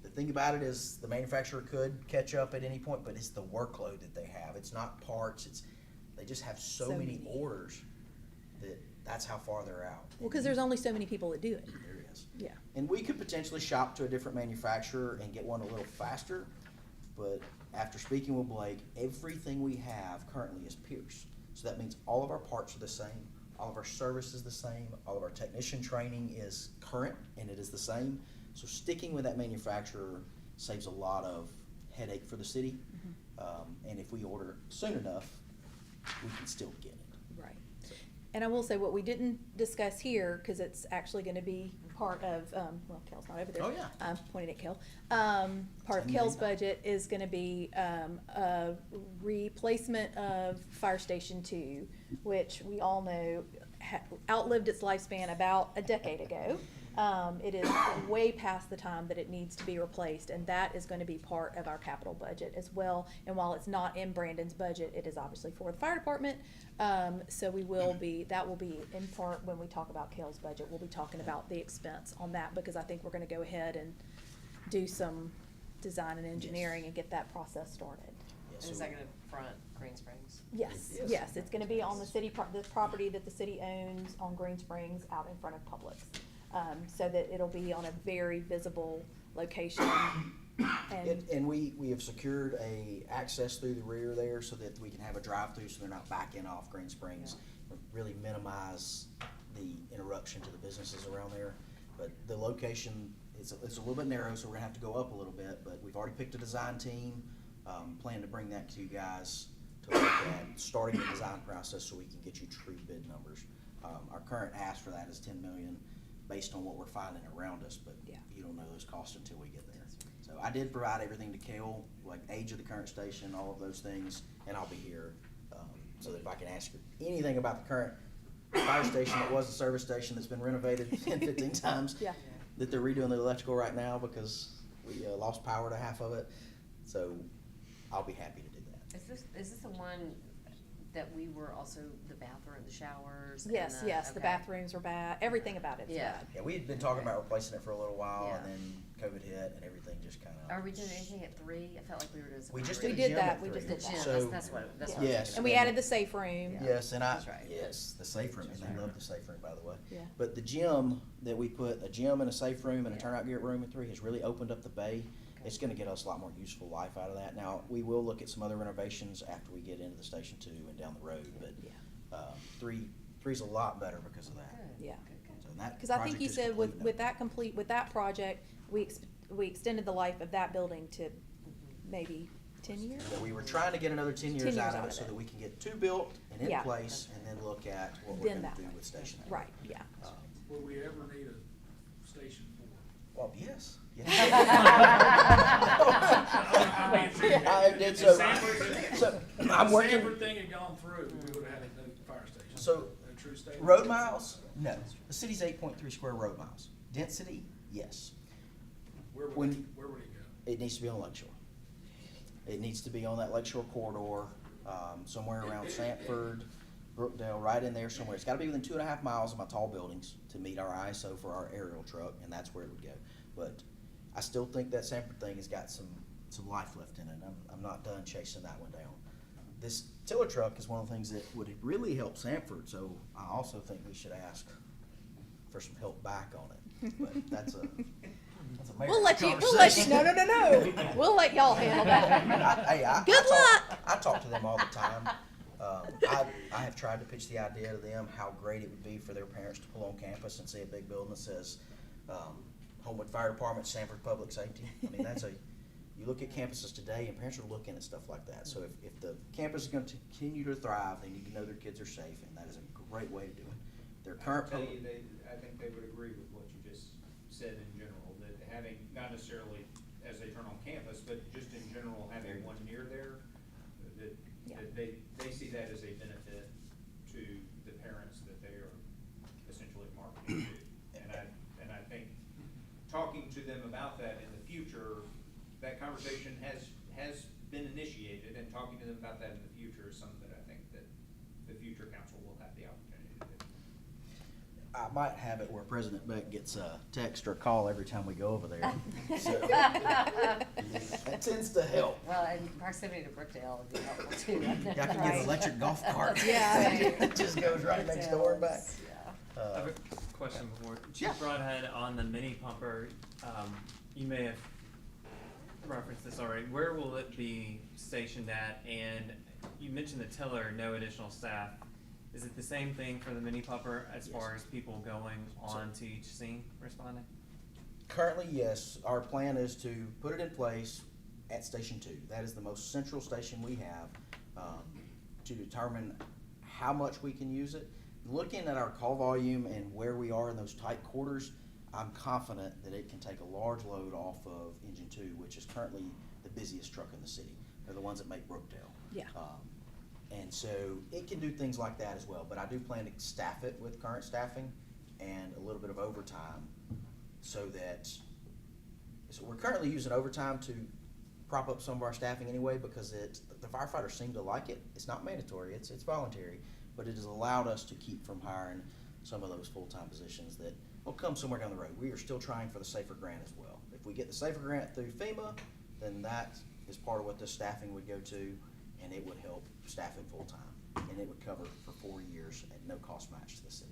the thing about it is the manufacturer could catch up at any point, but it's the workload that they have. It's not parts. They just have so many orders that's how far they're out. well, because there's only so many people that do it. There is. Yeah. And we could potentially shop to a different manufacturer and get one a little faster, but after speaking with Blake, everything we have currently is Pierce. So that means all of our parts are the same, all of our service is the same, all of our technician training is current, and it is the same. So sticking with that manufacturer saves a lot of headache for the city. And if we order soon enough, we can still get it. Right. And I will say, what we didn't discuss here, because it's actually gonna be part of, well, Kel's not over there. Oh, yeah. I'm pointing at Kel. Part of $10 Kel's million. budget is gonna be, a replacement of Fire Station 2, which we all know outlived its lifespan about a decade ago. It is way past the time that it needs to be replaced, and that is gonna be part of our capital budget as well. And while it's not in Brandon's budget, it is obviously for the fire department. So that will be in part when we talk about Kel's budget, we'll be talking about the expense on that, because I think we're gonna go ahead and do some design and engineering and get that process started. Yes, And is so- that gonna front Green Springs? Yes, Yes. yes, it's gonna be on the city, the property that the city owns on Green Springs out in front of Publix. So that it'll be on a very visible location. And we have secured a access through the rear there so that we can have a drive-through so they're not backing off Green Springs. Really minimize the interruption to the businesses around there. But the location, it's a little bit narrow, so we're gonna have to go up a little bit, but we've already picked a design team. Plan to bring that to you guys to look at starting the design process so we can get you true bid numbers. Our current ask for that is 10 million based on what we're finding around us, but Yeah. you don't know those costs until we get there. So I did provide everything to Kale, like age of the current station, all of those things, and I'll be here, so that if I can ask you anything about the current fire station that was a service station that's been renovated 10, 15 times. Yeah. That they're redoing the electrical right now because we lost power to half of it, so I'll be happy to do that. Is this the one that we were also, the bathroom, the showers? and Yes, yes, the okay. bathrooms are bad, everything about it's Yeah. bad. Yeah, we had been talking about replacing it for a little while, and Yeah. then COVID hit, and everything just kind of. Are we doing anything at 3? I felt like we were doing something. We just at did We a did gym that, at we just 3. did The gym, that. So- that's what Yes. I was thinking And we about. added the safe room. Yeah. Yes, and That's right. yes, the safe room, and That's they right. love the safe room, by the way. Yeah. But the gym that we put, a gym and a safe room and a Yeah. turnout gear room at 3 has really opened up the bay. Okay. It's gonna get us a lot more useful life out of that. Now, we will look at some other renovations after we get into the Station 2 and down the road, but, Yeah. 3's a lot better because of that. Good, Yeah. good, good. So that Because I think project you is said complete now. with that project, we extended the life of that building to maybe 10 years? Yeah, we were trying to get another 10 years 10 years out of out it of so it. that we can get two built and in Yeah. place, and then look at what we're Then gonna that do way. with Station 8. Right, yeah. Will we ever need a station 4? Well, yes. I did If so. Sanford- So if I'm the working. Sanford thing had gone through, we would have had a new fire station. So, A true state. Road miles? No. The city's 8.3 square road miles. Density? Yes. Where would when- it go? It needs to be on Lakeshore. It needs to be on that Lakeshore corridor, somewhere around Sanford, Brookdale, right in there somewhere. It's gotta be within 2.5 miles of my tall buildings to meet our ISO for our aerial truck, and that's where it would go. But I still think that Sanford thing has got some life left in it. I'm not done chasing that one down. This tiller truck is one of the things that would really help Sanford, so I also think we should ask for some help back on it. But that's a mayor We'll let conversation. you, no. We'll let y'all handle that. Good luck. I talk to them all the time. I have tried to pitch the idea to them how great it would be for their parents to pull on campus and see a big building that says, Homewood Fire Department, Sanford Public Safety. I mean, you look at campuses today and parents are looking at stuff like that. So if the campus is gonna continue to thrive, they need to know their kids are safe, and that is a great way to do it. Their current I'll tell public. you, I think they would agree with what you just said in general, that having, not necessarily as they turn on campus, but just in general, having one near there, that they see that as a benefit to the parents that they are essentially marketing to. And I think talking to them about that in the future, that conversation has been initiated, and talking to them about that in the future is something that I think that the future council will have the opportunity to do. I might have it where President Beck gets a text or a call every time we go over there. So, that tends to help. Well, and proximity to Brookdale would be helpful too. Yeah, I can get an Right. electric golf cart. Yeah. It just goes right next door and back. Yeah. I have a question before. Chief Yeah. Broadhead, on the mini pumper, you may have referenced this already. Where will it be stationed at? And you mentioned the tiller, no additional staff. Is it the same thing for the mini pumper as far as people going on to each scene responding? Currently, yes. Our plan is to put it in place at Station 2. That is the most central station we have, to determine how much we can use it. Looking at our call volume and where we are in those tight quarters, I'm confident that it can take a large load off of Engine 2, which is currently the busiest truck in the city. They're the ones that make Brookdale. Yeah. And so it can do things like that as well, but I do plan to staff it with current staffing and a little bit of overtime so we're currently using overtime to prop up some of our staffing anyway, because the firefighters seem to like it. It's not mandatory, it's voluntary, but it has allowed us to keep from hiring some of those full-time positions that will come somewhere down the road. We are still trying for the SAFER grant as well. If we get the SAFER grant through FEMA, then that is part of what the staffing would go to, and it would help staff it full-time, and it would cover for 4 years at no cost match to the city.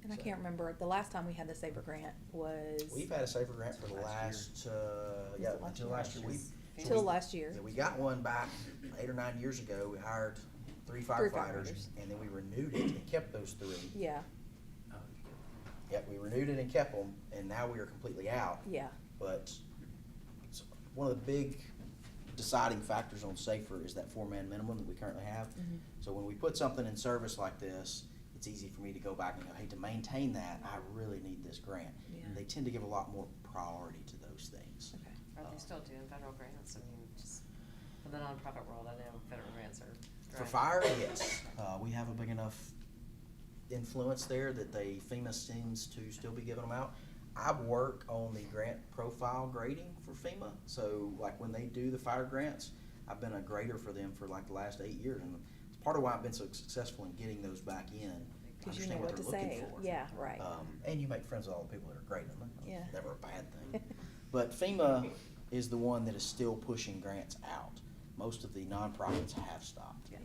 And I So, can't remember, the last time we had the SAFER grant was. We've had a SAFER grant for the last, until last year. Till last year. Yeah, we got one back 8 or 9 years ago. We hired 3 firefighters, and then we renewed it and kept those 3. Yeah, Oh, Yep, we renewed it and kept them, and now we are completely out. yeah, But it's one of the big deciding factors on SAFER is that 4-man minimum that we currently have. Mhm. So when we put something in service like this, it's easy for me to go back and go, hey, to maintain that, I really need this grant. Yeah. And they tend to give a lot more priority to those things. okay. Are they still doing federal grants? I mean, just for the nonprofit world, I know federal grants are. For growing. fire, yes. We have a big enough influence there that FEMA seems to still be giving them out. I work on the grant profile grading for FEMA, so like when they do the fire grants, I've been a grader for them for like the last 8 years, and it's part of why I've been so successful in getting those back in. Cause you know Understand what to they're looking say, for. yeah, right. And you make friends with all the people that are grading them. Yeah. Never a bad thing. But FEMA is the one that is still pushing grants out. Most of the nonprofits have stopped. Yeah.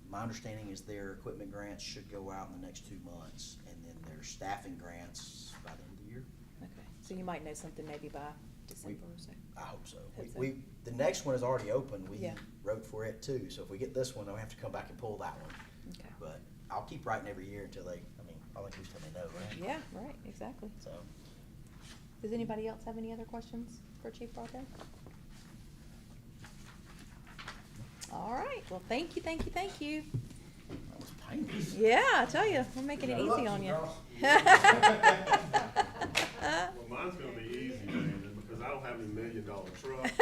My understanding is their equipment grants should go out in the next 2 months, and then their staffing grants by the end of the year. Okay, so you might know something maybe by December or so. I hope so. Hope so. The next one is already open. We Yeah. wrote for it too, so if we get this one, I'll have to come back and pull that one. Okay. But I'll keep writing every year until probably at least till they know, right? Yeah, right, exactly. So, Does anybody else have any other questions for Chief Broadhead? Well, thank you, thank you, thank you. That was painless. Yeah, I tell you, we're making it easy on you. Well, mine's gonna be easy, Brandon, because I don't have any $1 million trucks,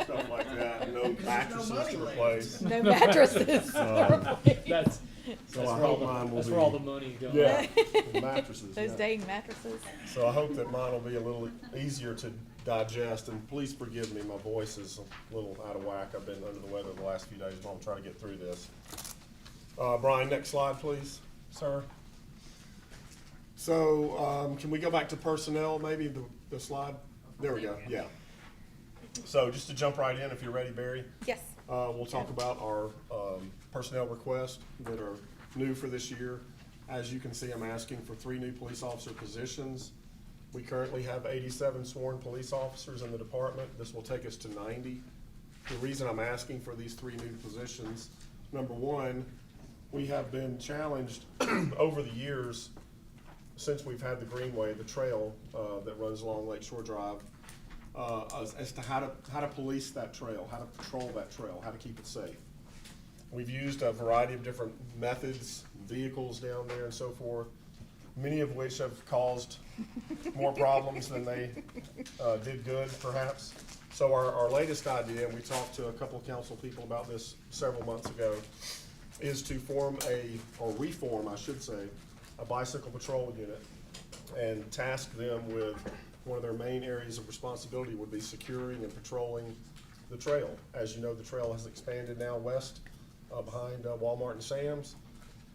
stuff like that, no mattresses to replace. No mattresses. That's, So I where all hope the- mine will that's be. where all the money goes. Yeah, the mattresses, Those yeah. dating mattresses. So I hope that mine will be a little easier to digest, and please forgive me, my voice is a little out of whack. I've been under the weather the last few days, but I'm trying to get through this. Brian, next slide, please, sir. So, can we go back to personnel, maybe, the slide? There we go, yeah. So just to jump right in, if you're ready, Barry, Yes. we'll talk about our personnel requests that are new for this year. As you can see, I'm asking for 3 new police officer positions. We currently have 87 sworn police officers in the department. This will take us to 90. The reason I'm asking for these 3 new positions, number one, we have been challenged over the years since we've had the Greenway, the trail that runs along Lake Shore Drive, as to how to police that trail, how to patrol that trail, how to keep it safe. We've used a variety of different methods, vehicles down there and so forth, many of which have caused more problems than they did good, perhaps. So our latest idea, and we talked to a couple of council people about this several months ago, is to reform, I should say, a bicycle patrol unit and task them with one of their main areas of responsibility would be securing and patrolling the trail. As you know, the trail has expanded now west behind Walmart and Sam's.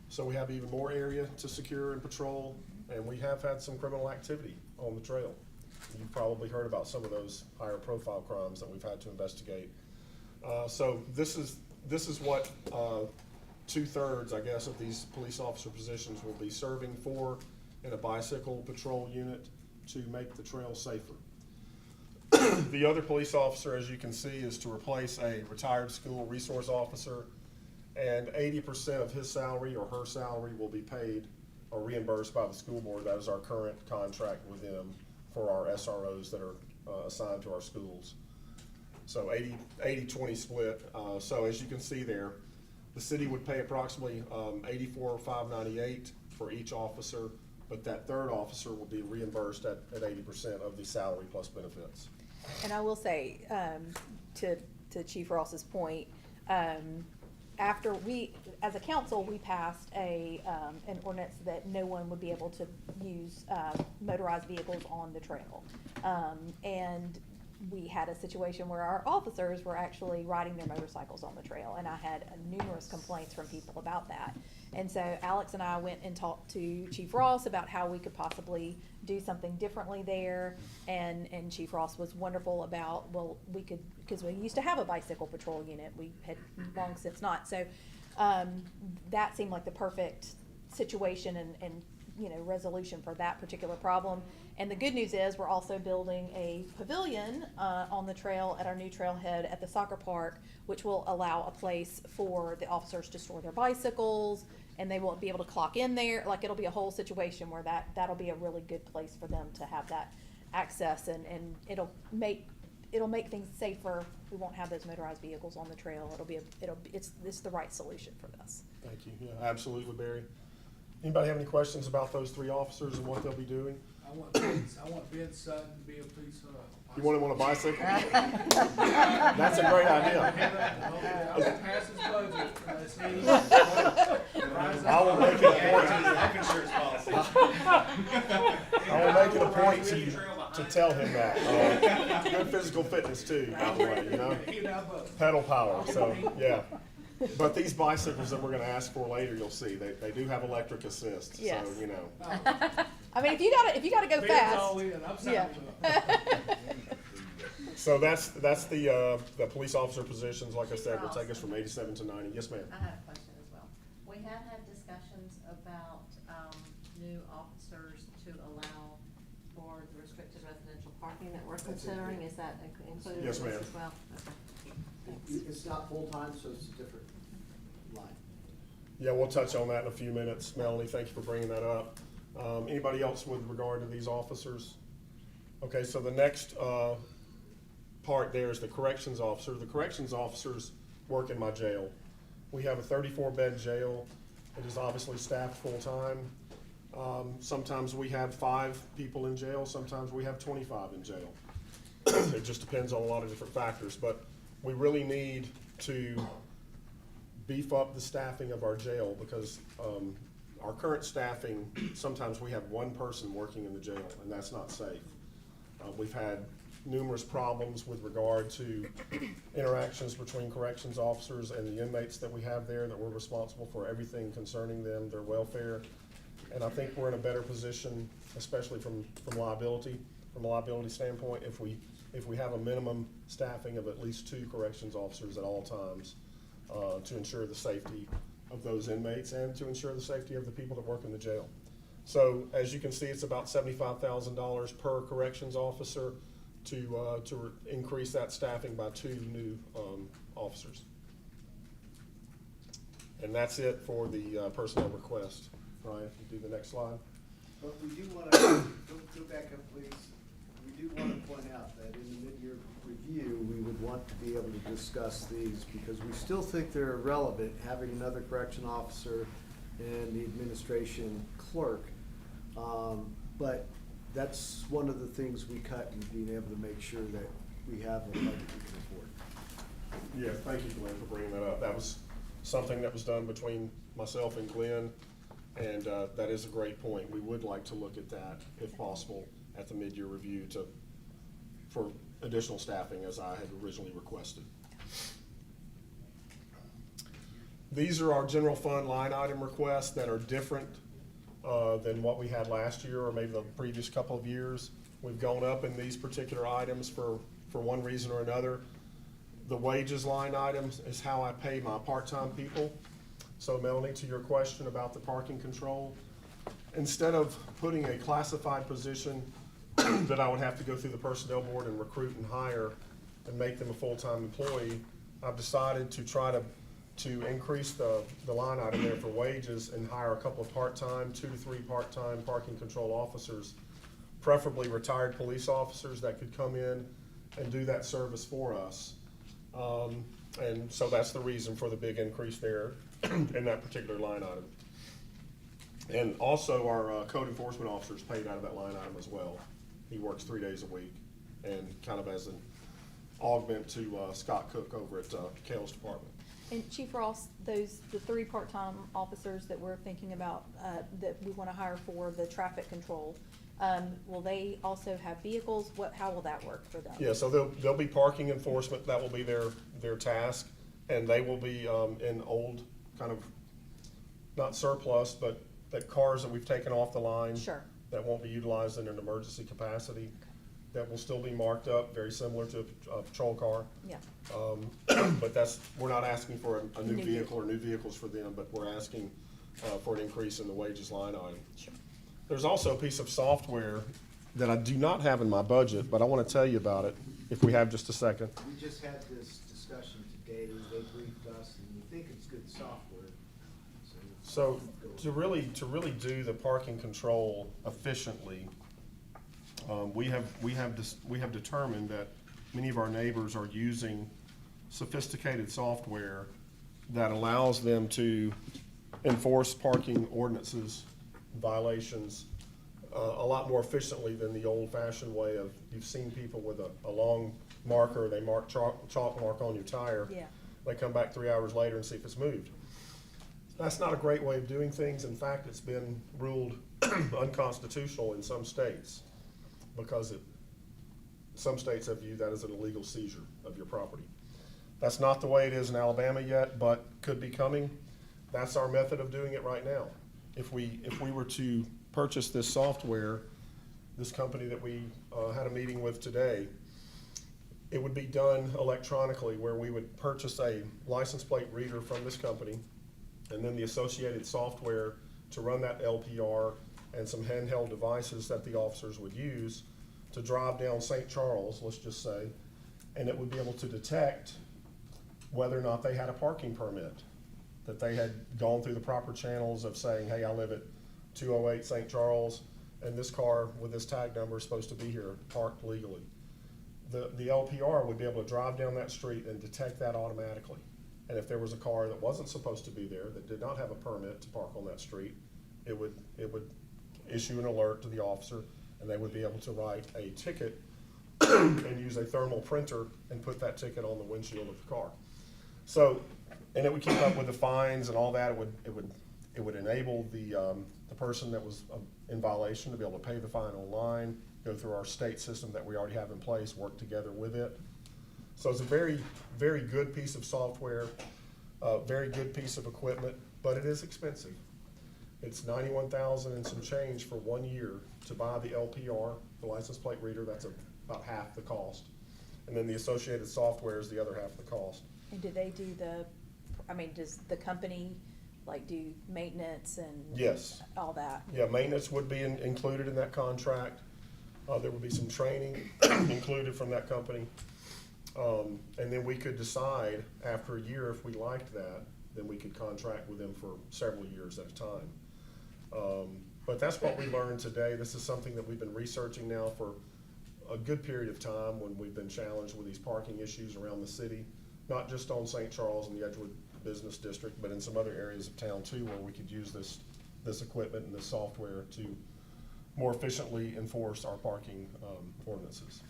So we have even more area to secure and patrol, and we have had some criminal activity on the trail. You've probably heard about some of those higher profile crimes that we've had to investigate. So this is what 2/3, I guess, of these police officer positions will be serving for in a bicycle patrol unit to make the trail safer. The other police officer, as you can see, is to replace a retired school resource officer, and 80% of his salary or her salary will be paid or reimbursed by the school board. That is our current contract with them for our SROs that are assigned to our schools. So 80-20 split. So as you can see there, the city would pay approximately $84,598 for each officer, but that third officer will be reimbursed at 80% of the salary plus benefits. And I will say, to Chief Ross's point, after we, as a council, we passed an ordinance that no one would be able to use motorized vehicles on the trail. And we had a situation where our officers were actually riding their motorcycles on the trail, and I had numerous complaints from people about that. And so Alex and I went and talked to Chief Ross about how we could possibly do something differently there, and Chief Ross was wonderful about, well, we could, because we used to have a bicycle patrol unit, we had long since not, so that seemed like the perfect situation and resolution for that particular problem. And the good news is we're also building a pavilion on the trail at our new trailhead at the soccer park, which will allow a place for the officers to store their bicycles, and they won't be able to clock in there. Like, it'll be a whole situation where that'll be a really good place for them to have that access, and it'll make things safer. We won't have those motorized vehicles on the trail. It's the right solution for this. Thank you. Yeah, absolutely, Barry. Anybody have any questions about those 3 officers and what they'll be doing? I want Ben Sutton to be a police, You want him on a bicycle? That's a great idea. I will pass his budget unless he. I will make it a point. Life insurance policy. I will make it a point to tell him that. Good physical fitness too, by the way, you know? He and I both. Pedal power, so, yeah. But these bicycles that we're gonna ask for later, you'll see, they do have electric assist, so, Yes. you know. I mean, if you gotta go Ben's all fast. in, I'm Yeah. signing up. So that's the police officer positions, like I said, will take us from 87 to 90. Yes, ma'am. I have a question as well. We have had discussions about, new officers to allow for the restricted residential parking that we're considering. Is that included in Yes, this ma'am. as well? Okay. It's not full-time, so it's a different line. Yeah, we'll touch on that in a few minutes. Melanie, thank you for bringing that up. Anybody else with regard to these officers? Okay, so the next part there is the corrections officer. The corrections officers work in my jail. We have a 34-bed jail. It is obviously staffed full-time. Sometimes we have 5 people in jail, sometimes we have 25 in jail. It just depends on a lot of different factors, but we really need to beef up the staffing of our jail because our current staffing, sometimes we have 1 person working in the jail, and that's not safe. We've had numerous problems with regard to interactions between corrections officers and the inmates that we have there, that we're responsible for everything concerning them, their welfare. And I think we're in a better position, especially from a liability standpoint, if we have a minimum staffing of at least 2 corrections officers at all times to ensure the safety of those inmates and to ensure the safety of the people that work in the jail. So as you can see, it's about $75,000 per corrections officer to increase that staffing by 2 new officers. And that's it for the personnel request. Ryan, if you do the next slide. But we do want to, go back up please. We do want to point out that in the mid-year review, we would want to be able to discuss these because we still think they're relevant, having another correction officer and the administration clerk. But that's one of the things we cut in being able to make sure that we have a budget we can afford. Yeah, thank you, Glenn, for bringing that up. That was something that was done between myself and Glenn, and that is a great point. We would like to look at that, if possible, at the mid-year review for additional staffing as I had originally requested. These are our general fund line item requests that are different than what we had last year or maybe the previous couple of years. We've gone up in these particular items for one reason or another. The wages line items is how I pay my part-time people. So Melanie, to your question about the parking control, instead of putting a classified position that I would have to go through the personnel board and recruit and hire and make them a full-time employee, I've decided to try to increase the line item there for wages and hire a couple of part-time, 2 to 3 part-time parking control officers, preferably retired police officers that could come in and do that service for us. And so that's the reason for the big increase there in that particular line item. And also our code enforcement officer is paid out of that line item as well. He works 3 days a week and kind of as an augment to Scott Cook over at Kale's department. And Chief Ross, the 3 part-time officers that we're thinking about, that we want to hire for the traffic control, will they also have vehicles? How will that work for them? Yeah, so they'll be parking enforcement. That will be their task, and they will be in old kind of not surplus, but that cars that we've taken off the line. Sure. That won't be utilized in an emergency capacity. That will still be marked up, very similar to a patrol car. Yeah. But we're not asking for a new vehicle or new vehicles for them, but we're asking for an increase in the wages line item. Sure. There's also a piece of software that I do not have in my budget, but I want to tell you about it if we have just a second. We just had this discussion today, they briefed us, and we think it's good software. So to really do the parking control efficiently, we have determined that many of our neighbors are using sophisticated software that allows them to enforce parking ordinances, violations, a lot more efficiently than the old-fashioned way of, you've seen people with a long marker, they mark chalk mark on your tire. Yeah. They come back 3 hours later and see if it's moved. That's not a great way of doing things. In fact, it's been ruled unconstitutional in some states because some states have viewed that as an illegal seizure of your property. That's not the way it is in Alabama yet, but could be coming. That's our method of doing it right now. If we were to purchase this software, this company that we had a meeting with today, it would be done electronically where we would purchase a license plate reader from this company and then the associated software to run that LPR and some handheld devices that the officers would use to drive down St. Charles, let's just say, and it would be able to detect whether or not they had a parking permit, that they had gone through the proper channels of saying, hey, I live at 208 St. Charles, and this car with this tag number is supposed to be here, parked legally. The LPR would be able to drive down that street and detect that automatically And if there was a car that wasn't supposed to be there, that did not have a permit to park on that street, it would issue an alert to the officer, and they would be able to write a ticket and use a thermal printer and put that ticket on the windshield of the car. So, and it would keep up with the fines and all that. It would enable the person that was in violation to be able to pay the fine online, go through our state system that we already have in place, work together with it. So it's a very, very good piece of software, very good piece of equipment, but it is expensive. It's $91,000 and some change for 1 year to buy the LPR, the license plate reader. That's about half the cost. And then the associated software is the other half of the cost. And do they do does the company like do maintenance and Yes. all that? Yeah, maintenance would be included in that contract. There would be some training included from that company. And then we could decide after a year if we liked that, then we could contract with them for several years at a time. But that's what we learned today. This is something that we've been researching now for a good period of time when we've been challenged with these parking issues around the city, not just on St. Charles and the Edgewood Business District, but in some other areas of town too, where we could use this equipment and this software to more efficiently enforce our parking ordinances.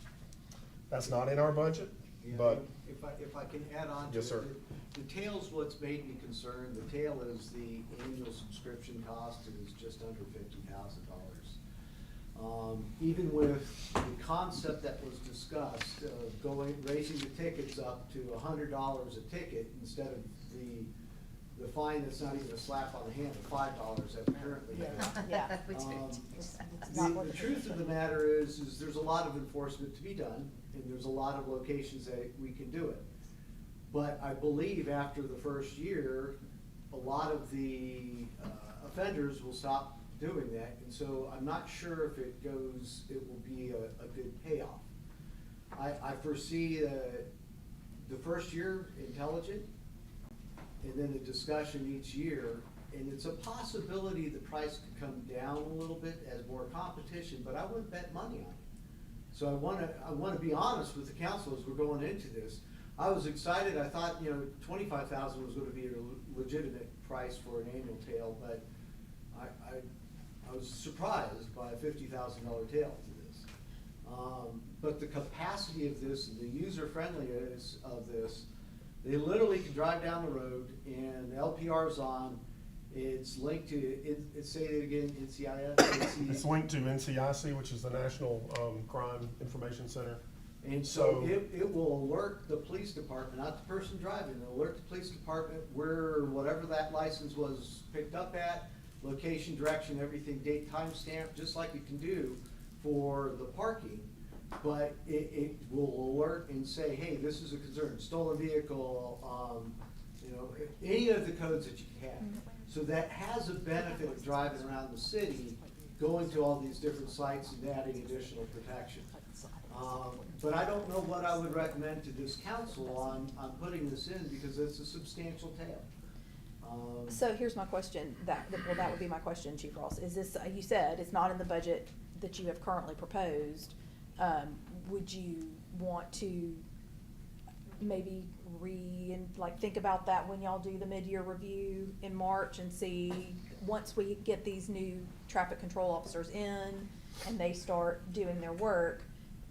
That's not in our budget, Yeah, but if I can add on to it. Yes, sir. The tail's what's made me concerned. The tail is the annual subscription cost is just under $50,000. Even with the concept that was discussed of raising the tickets up to $100 a ticket instead of the fine that's not even a slap on the hand of $5 that we currently have. Yeah. The truth of the matter is there's a lot of enforcement to be done, and there's a lot of locations that we can do it. But I believe after the first year, a lot of the offenders will stop doing that, and so I'm not sure if it will be a good payoff. I foresee the first year intelligent, and then a discussion each year, and it's a possibility the price could come down a little bit as more competition, but I wouldn't bet money on it. So I wanna be honest with the council as we're going into this. I was excited. I thought, $25,000 was gonna be a legitimate price for an annual tail, but I was surprised by a $50,000 tail to this. But the capacity of this, the user friendliness of this, they literally can drive down the road and the LPR's on. It's linked to, say it again, NCIS? it's linked to NCIC, which is the National Crime Information Center. And so it will alert the police department, not the person driving, it'll alert the police department where whatever that license was picked up at, location, direction, everything, date, time stamp, just like it can do for the parking. But it will alert and say, hey, this is a concern, stolen vehicle, any of the codes that you can have. So that has a benefit of driving around the city, going to all these different sites and adding additional protection. But I don't know what I would recommend to this council on putting this in, because it's a substantial tail. So here's my question, that would be my question, Chief Ross, is this, you said it's not in the budget that you have currently proposed. Would you want to maybe think about that when y'all do the mid-year review in March and see, once we get these new traffic control officers in and they start doing their work,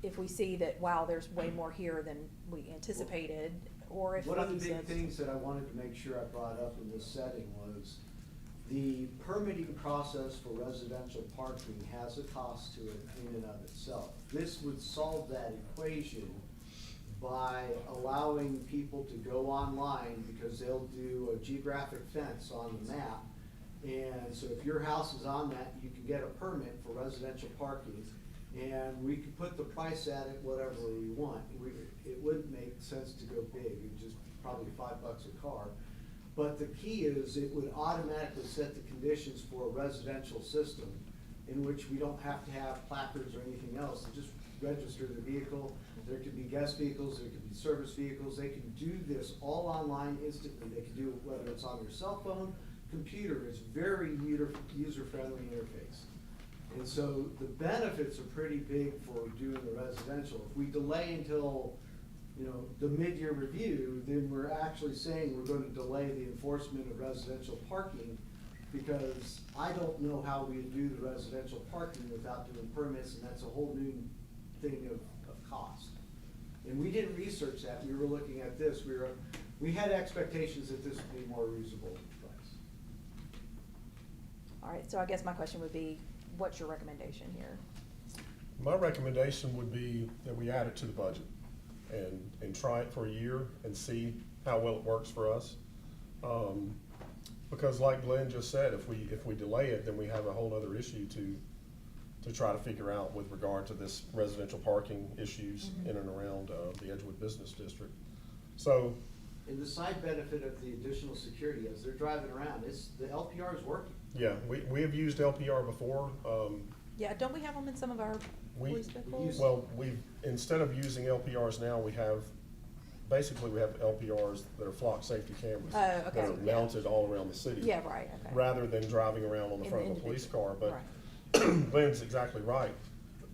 if we see that, wow, there's way more here than we anticipated, or if. One of the big things that I wanted to make sure I brought up in this setting was the permitting process for residential parking has a cost to it in and of itself. This would solve that equation by allowing people to go online, because they'll do a geographic fence on the map. And so if your house is on that, you can get a permit for residential parking, and we could put the price at it whatever we want. It wouldn't make sense to go big, it would just probably $5 a car. But the key is it would automatically set the conditions for a residential system in which we don't have to have placards or anything else. They just register the vehicle. There could be guest vehicles, there could be service vehicles. They can do this all online instantly. They can do it whether it's on your cell phone, computer. It's very user-friendly interface. And so the benefits are pretty big for doing the residential. If we delay until you know, the mid-year review, then we're actually saying we're gonna delay the enforcement of residential parking, because I don't know how we do the residential parking without doing permits, and that's a whole new thing of cost. And we didn't research that, we were looking at this, we had expectations that this would be more reasonable price. All right, so I guess my question would be, what's your recommendation here? My recommendation would be that we add it to the budget and try it for a year and see how well it works for us. Because like Glenn just said, if we delay it, then we have a whole other issue to try to figure out with regard to this residential parking issues in and around the Edgewood Business District. So, And the side benefit of the additional security, as they're driving around, the LPR is working. yeah, we have used LPR before. Yeah, don't we have them in some of our police vehicles? Well, instead of using LPRs now, we have LPRs that are flock safety cameras. Oh, okay, That are yeah. mounted all around the city. Yeah, right, okay. Rather than driving around on the In front the of a police individual, car, but right. Glenn's exactly right.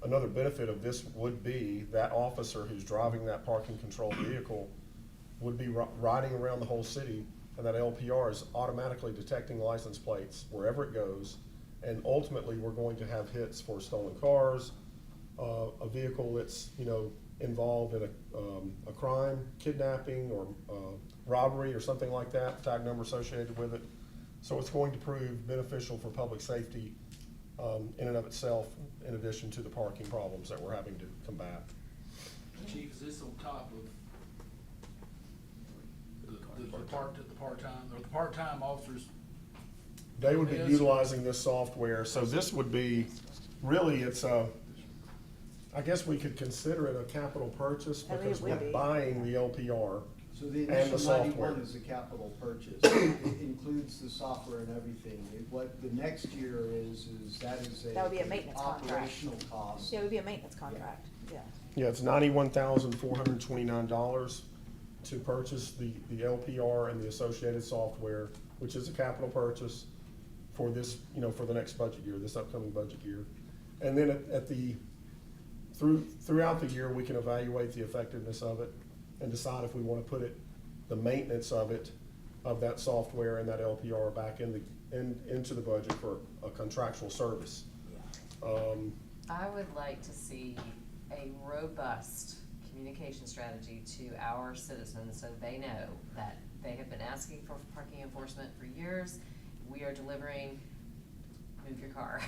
Another benefit of this would be that officer who's driving that parking control vehicle would be riding around the whole city, and that LPR is automatically detecting license plates wherever it goes. And ultimately, we're going to have hits for stolen cars, a vehicle that's, involved in a crime, kidnapping, or robbery, or something like that, tag number associated with it. So it's going to prove beneficial for public safety in and of itself, in addition to the parking problems that we're having to combat. Chief, is this on top of the part-time officers? They would be Yes. utilizing this software, so this would be, really, I guess we could consider it a capital purchase I think it because would we're be. buying the LPR. So the And the initial software. 91 is a capital purchase. It includes the software and everything. What the next year is that is That would be a maintenance contract. operational cost. Yeah, it would be a maintenance contract, yeah. Yeah, it's $91,429 to purchase the LPR and the associated software, which is a capital purchase for this, for the next budget year, this upcoming budget year. And then throughout the year, we can evaluate the effectiveness of it and decide if we want to put the maintenance of that software and that LPR back into the budget for a contractual service. I would like to see a robust communication strategy to our citizens so they know that they have been asking for parking enforcement for years. We are delivering, move your car.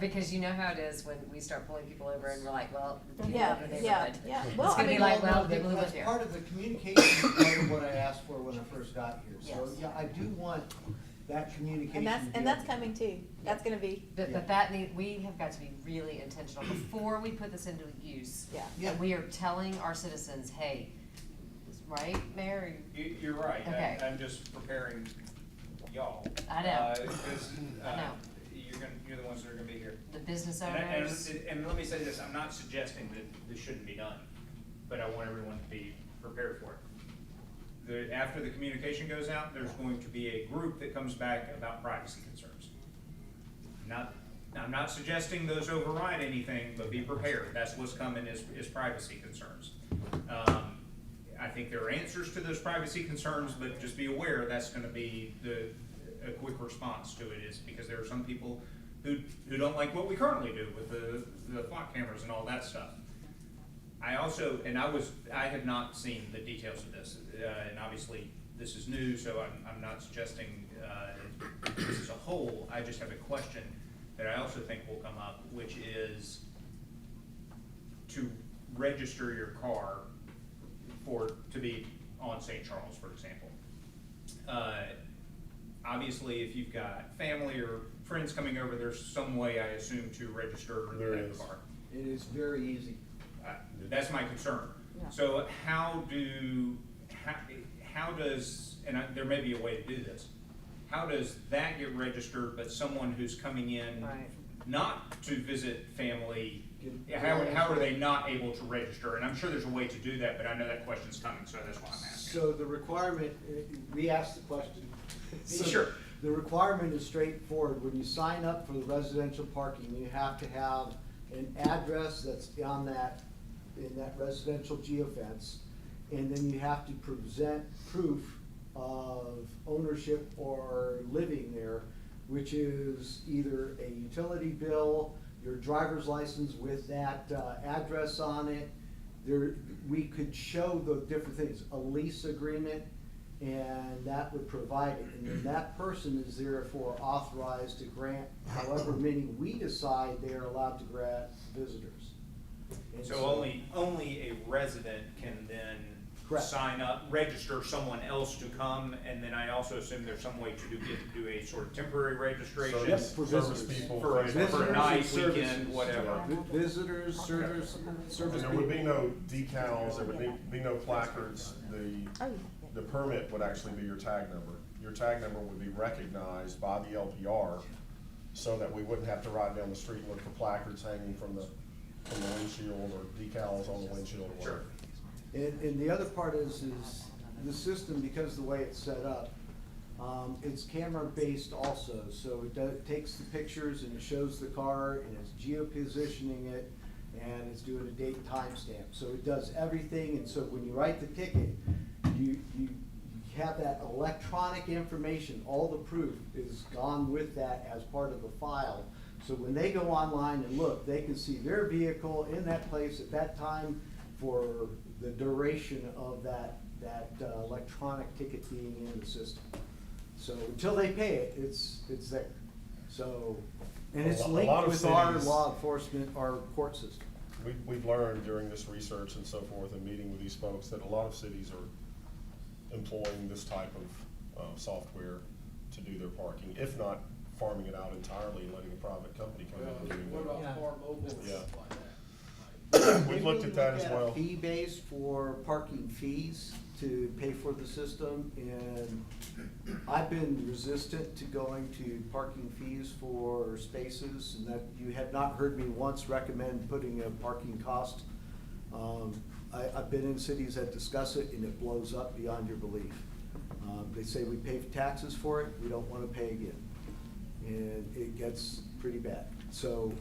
Because you know how it is when we start pulling people over and we're like, well, the people Yeah, in the yeah, neighborhood. yeah. It's Well, gonna I be mean, like, well, no, the people who live that's here. part of the communication, part of what I asked for when I first got here. So, Yes. yeah, I do want that communication. And that's coming too. That's gonna be, But Yeah. we have got to be really intentional before we put this into use. yeah. Yeah. And we are telling our citizens, hey, right, Mayor? You're right. Okay. I'm just preparing y'all. I know. Because, I know. you're the ones that are gonna be here. The business And owners. and let me say this, I'm not suggesting that this shouldn't be done, but I want everyone to be prepared for it. After the communication goes out, there's going to be a group that comes back about privacy concerns. I'm not suggesting those override anything, but be prepared. That's what's coming is privacy concerns. I think there are answers to those privacy concerns, but just be aware that's gonna be a quick response to it, is because there are some people who don't like what we currently do with the flock cameras and all that stuff. I also, I have not seen the details of this, and obviously this is new, so I'm not suggesting this as a whole. I just have a question that I also think will come up, which is to register your car to be on St. Charles, for example. Obviously, if you've got family or friends coming over, there's some way, I assume, to register There that is. car. It is very easy. That's my concern. Yeah. So how does, and there may be a way to do this, how does that get registered, but someone who's coming in Right. not to visit family, Get- how are they not able to register? And I'm sure there's a way to do that, but I know that question's coming, so that's why I'm asking. So the requirement, we asked the question. So Sure. The requirement is straightforward. When you sign up for the residential parking, you have to have an address that's in that residential geofence. and then you have to present proof of ownership or living there, which is either a utility bill, your driver's license with that address on it. We could show the different things, a lease agreement, and that would provide it. And then that person is therefore authorized to grant however many we decide they are allowed to grant visitors. And So only a resident can then Correct. sign up, register someone else to come, and then I also assume there's some way to do a sort of temporary registration. Service, for service visitors. people. For a Visitors night, and services. weekend, whatever. Visitors, service And there would be people. no decals, there would be no placards, the permit would actually be your tag number. Your tag number would be recognized by the LPR, so that we wouldn't have to ride down the street and look for placards hanging from the windshield or decals on the windshield or whatever. And the other part is the system, because of the way it's set up, it's camera-based also, so it takes the pictures and it shows the car and it's geo-positioning it and it's doing a date and timestamp. So it does everything, and so when you write the ticket, you have that electronic information, all the proof is gone with that as part of the file. So when they go online and look, they can see their vehicle in that place at that time for the duration of that electronic ticket being in the system. So until they pay it, it's there. So, and it's A lot linked of with our cities- law enforcement, our court system. We've learned during this research and so forth and meeting with these folks that a lot of cities are employing this type of software to do their parking, if not farming it out entirely and letting a private company come in and do What it. about Farm Mobile and Yeah. stuff like that? We looked at that as well. Fee base for parking fees to pay for the system, and I've been resistant to going to parking fees for spaces, and that you have not heard me once recommend putting a parking cost. I've been in cities that discuss it and it blows up beyond your belief. They say we pay taxes for it, we don't wanna pay again. And it gets pretty bad. So,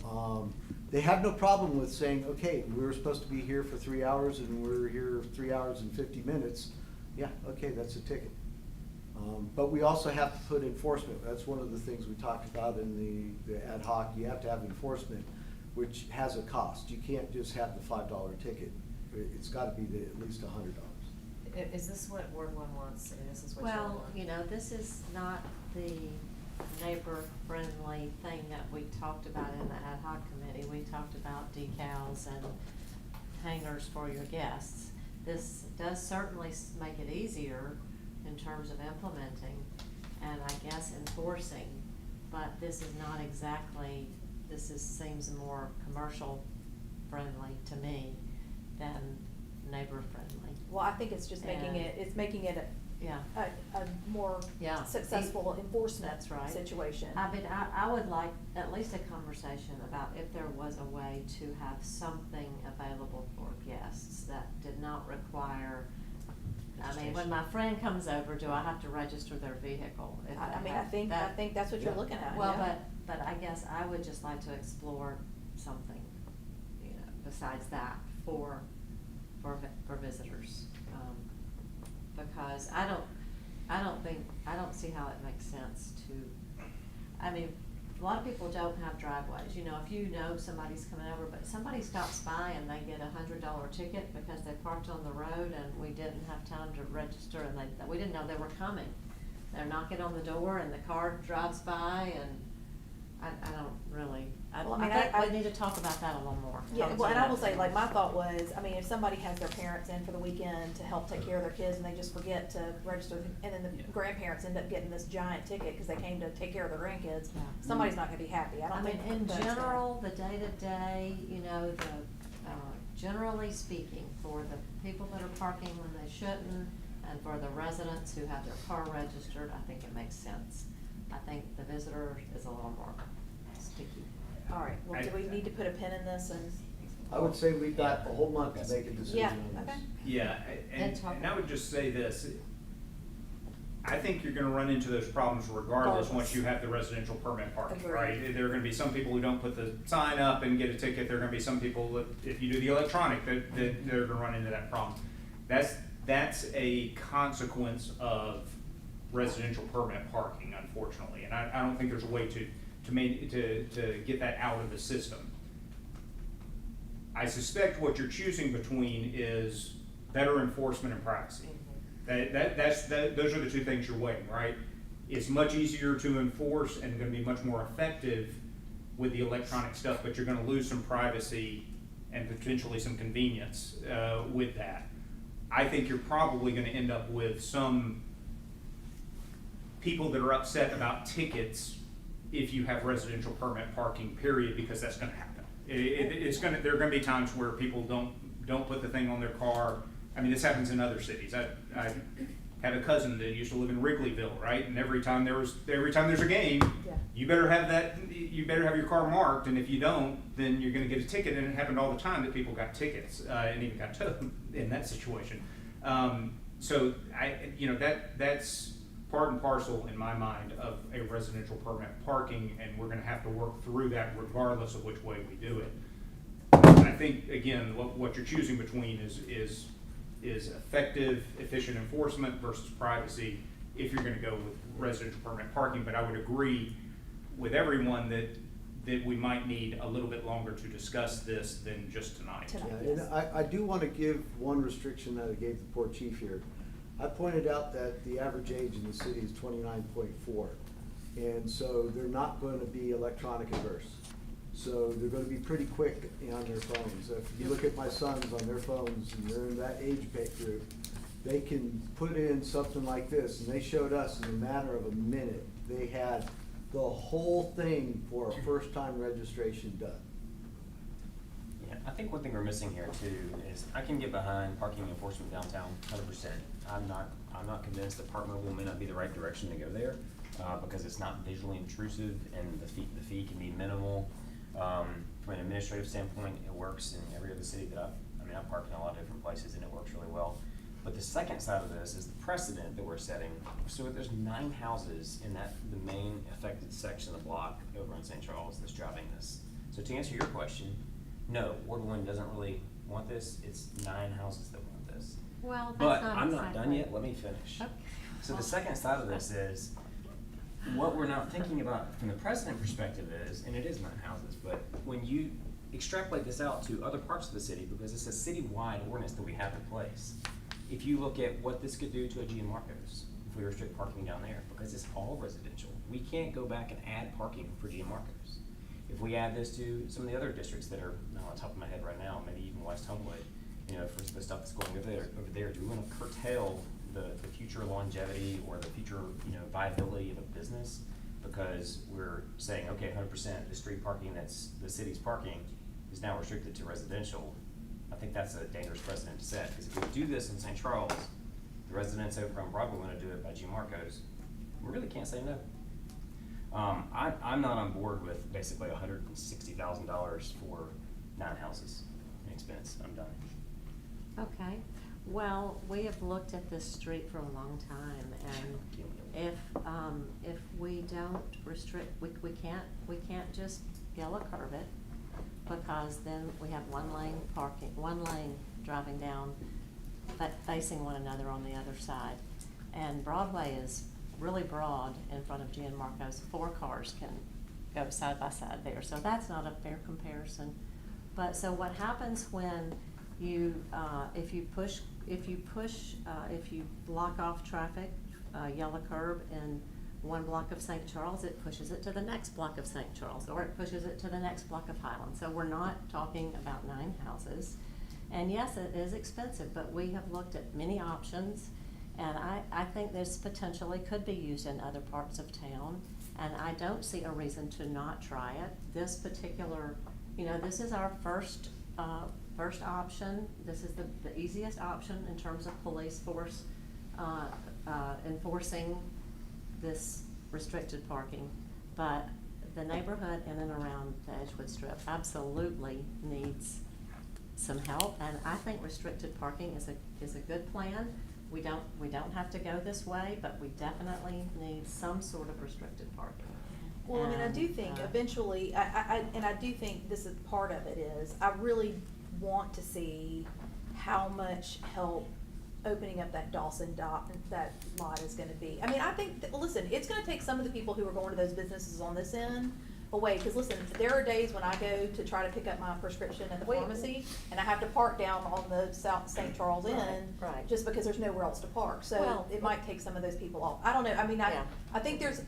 they have no problem with saying, okay, we were supposed to be here for 3 hours and we're here 3 hours and 50 minutes. Yeah, okay, that's a ticket. But we also have to put enforcement. That's one of the things we talked about in the ad hoc. You have to have enforcement, which has a cost. You can't just have the $5 ticket. It's gotta be at least $100. Is this what Ward 1 wants, and this is what you Well, want? you know, this is not the neighbor-friendly thing that we talked about in the ad hoc committee. We talked about decals and hangers for your guests. This does certainly make it easier in terms of implementing and I guess enforcing, but this is not exactly, seems more commercial friendly to me than neighbor friendly. Well, I think it's just making And- it Yeah. a more Yeah. successful enforcement That's right. situation. I mean, I would like at least a conversation about if there was a way to have something available for guests that did not require, I mean, when my friend comes over, do I have to register their vehicle? If I mean, I have think that- that's what you're Yeah. looking at, Well, yeah. but I guess I would just like to explore something, you know, besides that for visitors. Because I don't see how it makes sense to, I mean, a lot of people don't have driveways. You know, if you know somebody's coming over, but somebody stops by and they get $100 ticket because they parked on the road and we didn't have time to register and we didn't know they were coming. They're knocking on the door and the car drives by and I don't really, Well, I I mean, think I- we need to talk about that a little more. Yeah, Talk well, and I about will say, that. like, my thought was, I mean, if somebody has their parents in for the weekend to help take care of their kids and they just forget to register, and then the grandparents end up getting this giant ticket because they came to take care of their grandkids, Yeah. somebody's not gonna be happy. I I don't mean, think. in that's gonna- general, the day-to-day, you know, generally speaking, for the people that are parking when they shouldn't, and for the residents who have their car registered, I think it makes sense. I think the visitor is a little more sticky. All right, well, do we need to put a pin in this and? I would say we've got a whole month to make a decision Yeah, on this. okay. Yeah, And talk- and I would just say this, I think you're gonna run into those problems regardless once you have the residential permit parking, Agreed. right? There are gonna be some people who don't put the sign up and get a ticket, there are gonna be some people that, if you do the electronic, that they're gonna run into that problem. that's a consequence of residential permanent parking, unfortunately. And I don't think there's a way to get that out of the system. I suspect what you're choosing between is better enforcement and privacy. Those are the two things you're weighing, right? It's much easier to enforce and gonna be much more effective with the electronic stuff, but you're gonna lose some privacy and potentially some convenience with that. I think you're probably gonna end up with some people that are upset about tickets if you have residential permanent parking, period, because that's gonna happen. There are gonna be times where people don't put the thing on their car. I mean, this happens in other cities. I had a cousin that used to live in Wrigleyville, right? And every time there's a game, Yeah. you better have your car marked, and if you don't, then you're gonna get a ticket. And it happened all the time that people got tickets, and even got towed in that situation. So that's part and parcel in my mind of a residential permanent parking, and we're gonna have to work through that regardless of which way we do it. I think, again, what you're choosing between is effective, efficient enforcement versus privacy if you're gonna go with residential permanent parking. But I would agree with everyone that we might need a little bit longer to discuss this than just tonight. Yeah, and I do want to give one restriction that I gave the poor chief here. I pointed out that the average age in the city is 29.4, and so they're not going to be electronic averse. So they're going to be pretty quick on their phones. If you look at my sons on their phones, and they're in that age group, they can put in something like this, and they showed us in a matter of a minute, they had the whole thing for a first-time registration done. Yeah, I think one thing we're missing here too is I can get behind parking enforcement downtown 100%. I'm not convinced that Park Mobile may not be the right direction to go there because it's not visually intrusive and the fee can be minimal. From an administrative standpoint, it works in every other city that I park in a lot of different places and it works really well. But the second side of this is the precedent that we're setting. So there's 9 houses in the main affected section of the block over in St. Charles that's driving this. So to answer your question, no, Ward 1 doesn't really want this. It's 9 houses that want this. Well, But that's not I'm not exactly. done yet. Let me finish. Okay. So the second side of this is what we're not thinking about from the precedent perspective is, and it is 9 houses, but when you extrapolate this out to other parts of the city, because it's a citywide ordinance that we have in place, if you look at what this could do to a Gianmarco's, if we restrict parking down there, because it's all residential, we can't go back and add parking for Gianmarco's. If we add this to some of the other districts that are not on top of my head right now, maybe even West Homewood, for the stuff that's going over there, do we want to curtail the future longevity or the future, viability of a business because we're saying, okay, 100% the street parking that's the city's parking is now restricted to residential? I think that's a dangerous precedent to set, because if we do this in St. Charles, the residents over on Broadway want to do it by Gianmarco's, we really can't say no. I'm not on board with basically $160,000 for 9 houses in expense. I'm done. Okay, well, we have looked at this street for a long time, and if we don't restrict, we can't just yellow curve it, because then we have one lane driving down, but facing one another on the other side. And Broadway is really broad in front of Gianmarco's. 4 cars can go side by side there, so that's not a fair comparison. But so what happens when you, if you block off traffic, yellow curb in one block of St. Charles, it pushes it to the next block of St. Charles, or it pushes it to the next block of Highland. So we're not talking about 9 houses. And yes, it is expensive, but we have looked at many options, and I think this potentially could be used in other parts of town, and I don't see a reason to not try it. This particular, this is our first option. This is the easiest option in terms of police force enforcing this restricted parking. But the neighborhood in and around the Edgewood Strip absolutely needs some help, and I think restricted parking is a good plan. We don't have to go this way, but we definitely need some sort of restricted parking. Well, I do think eventually, I do think this is part of it is, I really want to see how much help opening up that Dawson that lot is gonna be. I mean, I think, listen, it's gonna take some of the people who are going to those businesses on this end away, cause listen, there are days when I go to try to pick up my prescription at the pharmacy, and I have to park down on the South St. Charles end. Right. Just because there's nowhere else to park, so Well, it might take some of those people off. I don't know, I mean, Yeah. I think there's,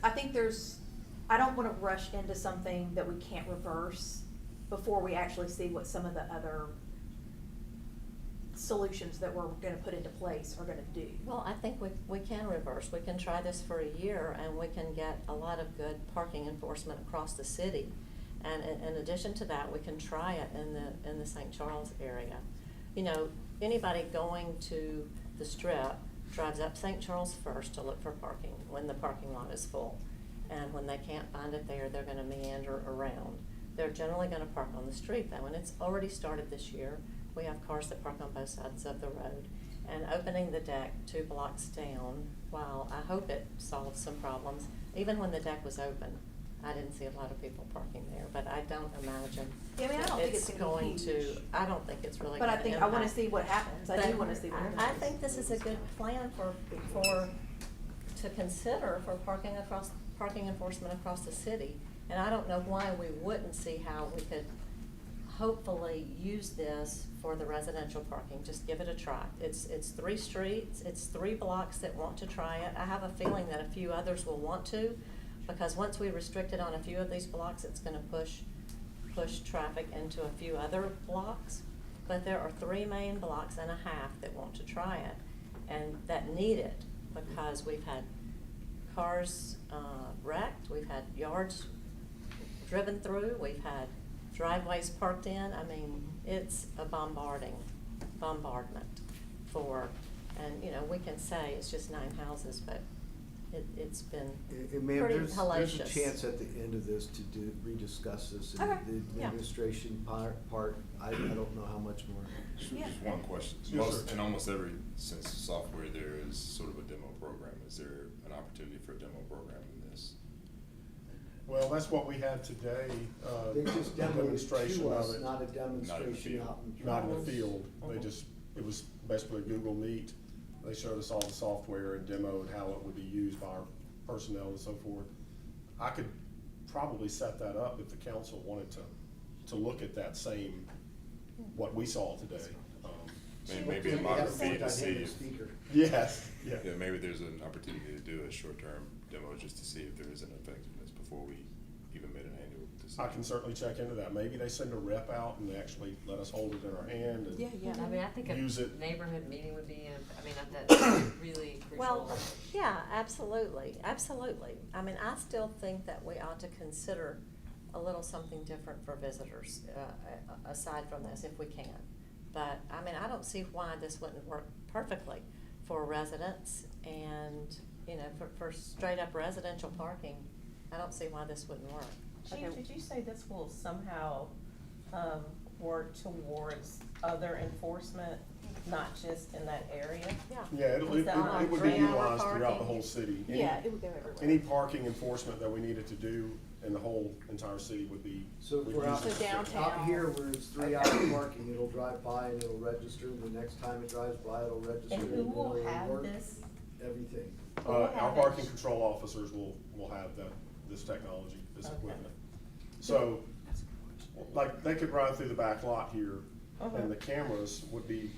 I don't wanna rush into something that we can't reverse before we actually see what some of the other solutions that we're gonna put into place are gonna do. Well, I think we can reverse. We can try this for a year and we can get a lot of good parking enforcement across the city. And in addition to that, we can try it in the St. Charles area. You know, anybody going to the Strip drives up St. Charles first to look for parking when the parking lot is full. And when they can't find it there, they're gonna meander around. They're generally gonna park on the street though, and it's already started this year. We have cars that park on both sides of the road. And opening the deck 2 blocks down, while I hope it solves some problems, even when the deck was open, I didn't see a lot of people parking there, but I don't imagine Yeah, I mean, I don't think it's gonna be going huge. to, I don't think it's really But gonna I think, I impact. wanna see what happens, I do But wanna see what happens. I think this is a good plan to consider for parking enforcement across the city. And I don't know why we wouldn't see how we could hopefully use this for the residential parking. Just give it a try. It's 3 streets, it's 3 blocks that want to try it. I have a feeling that a few others will want to, because once we restrict it on a few of these blocks, it's gonna push traffic into a few other blocks. But there are 3 main blocks and a half that want to try it, and that need it, because we've had cars wrecked, we've had yards driven through, we've had driveways parked in. I mean, it's a bombardment for, and you know, we can say it's just 9 houses, but it's been Ma'am, pretty there's hellacious. a chance at the end of this to rediscuss this. Okay, And the yeah. administration part, I don't know how much more. Yeah. Just one question. Yes, sir. In almost every sense of software, there is sort of a demo program. Is there an opportunity for a demo program in this? Well, that's what we had today, They just demoed it demonstration to of us, it. not a demonstration field. out in. Not in the Charles. field, they just, it was basically a Google Meet. They showed us all the software and demoed how it would be used by our personnel and so forth. I could probably set that up if the council wanted to look at that same, what we saw today. Maybe a We moderate have fee one to see dynamic if, speaker. Yes, yeah. yeah, maybe there's an opportunity to do a short-term demo just to see if there is an effectiveness before we even made an annual decision. I can certainly check into that. Maybe they send a rep out and they actually let us hold it in our hand and. Yeah, yeah. I mean, I think Use a it. neighborhood meeting would be, that's really crucial. Well, yeah, absolutely, absolutely. I mean, I still think that we ought to consider a little something different for visitors, aside from this, if we can. But, I mean, I don't see why this wouldn't work perfectly for residents and, you know, for straight up residential parking. I don't see why this wouldn't work. Chief, did you say this will somehow work towards other enforcement, not just in that area? Yeah. Yeah, it Was that on would be 3-hour utilized throughout the parking? whole city. Yeah, it would go everywhere. Any parking enforcement that we needed to do in the whole entire city would be. So if we'd we're use out, So it. downtown. out here where it's 3 hour parking, it'll drive by and it'll register, the next time it drives by, it'll register. And who then will it'll have alert this? Everything. Our have parking it? control officers will have this technology, this Okay. equipment. So, like, they could ride through the back lot here, Uh-huh. and the cameras would be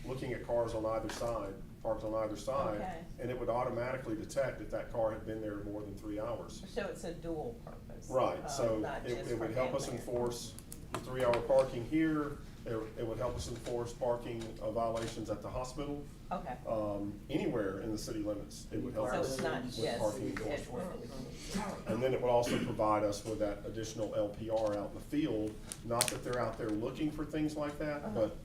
looking at cars on either side, parked on either side, Okay. and it would automatically detect if that car had been there more than 3 hours. So it's a dual purpose. Right, so not just it would for help us family. enforce the 3-hour parking here, it would help us enforce parking violations at the hospital, Okay. anywhere in the city limits, it would help So us it's not with just parking enforcement. Edgewood. And then it would also provide us with that additional LPR out in the field, not that they're out there looking for things like that, but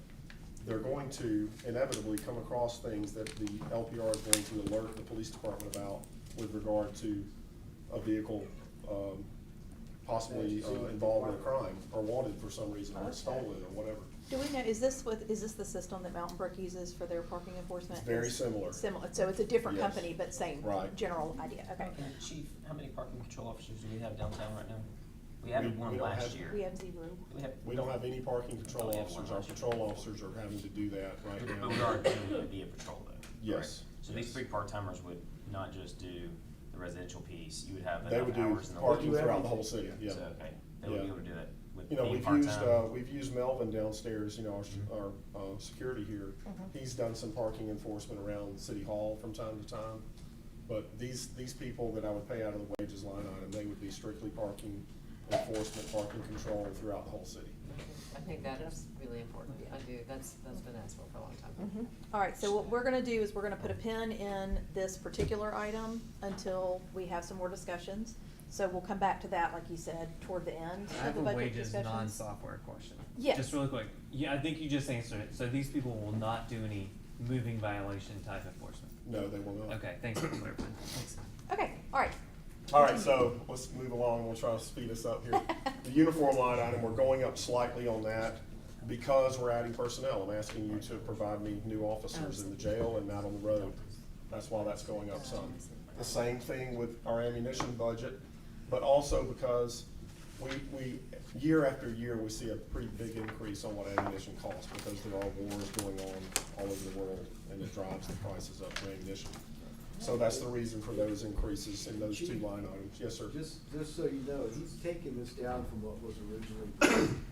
they're going to inevitably come across things that the LPR is going to alert the police department about with regard to a vehicle, possibly involved in a crime or wanted for some reason, or it's stolen or whatever. Do we know, is this the system that Mountain Brook uses for their parking enforcement? It's very similar. Similar, so it's a different Yes. company, but same Right. general idea, okay. Chief, how many parking control officers do we have downtown right now? We added one we don't last have- year. We have 0. We don't have any parking control We have officers. one Our last year. patrol officers are having to do that right now. But we are going to be a patrol though. Yes. correct? So these 3 part-timers would not just do the residential piece, you would have They enough would do hours in the parking week. throughout the whole city, yeah. So, okay, they would be Yeah. able to do it with You know, being we've part-time. used Melvin downstairs, you know, our security here. Mhm. He's done some parking enforcement around City Hall from time to time. But these people that I would pay out of the wages line item, they would be strictly parking enforcement, parking control throughout the whole city. I think that is really important. I do, that's been asked for a long time. All right, so what we're gonna do is we're gonna put a pin in this particular item until we have some more discussions. So we'll come back to that, like you said, toward the end I of have the a budget wages discussions. non-software question. Yes. Just really quick. Yeah, I think you just answered it. So these people will not do any moving violation type enforcement. No, they will not. Okay, thanks for clarifying. Thanks. Okay, all right. All right, so let's move along. We'll try to speed us up here. The uniform line item, we're going up slightly on that because we're adding personnel. I'm asking you to provide me new officers in the jail and out on the road. That's why that's going up some. The same thing with our ammunition budget, but also because we year after year, we see a pretty big increase on what ammunition costs because there are wars going on all over the world and it drives the prices up for ammunition. So that's the reason for those increases in those 2 line items. Yes, sir. Just so you know, he's taking this down from what was originally planned.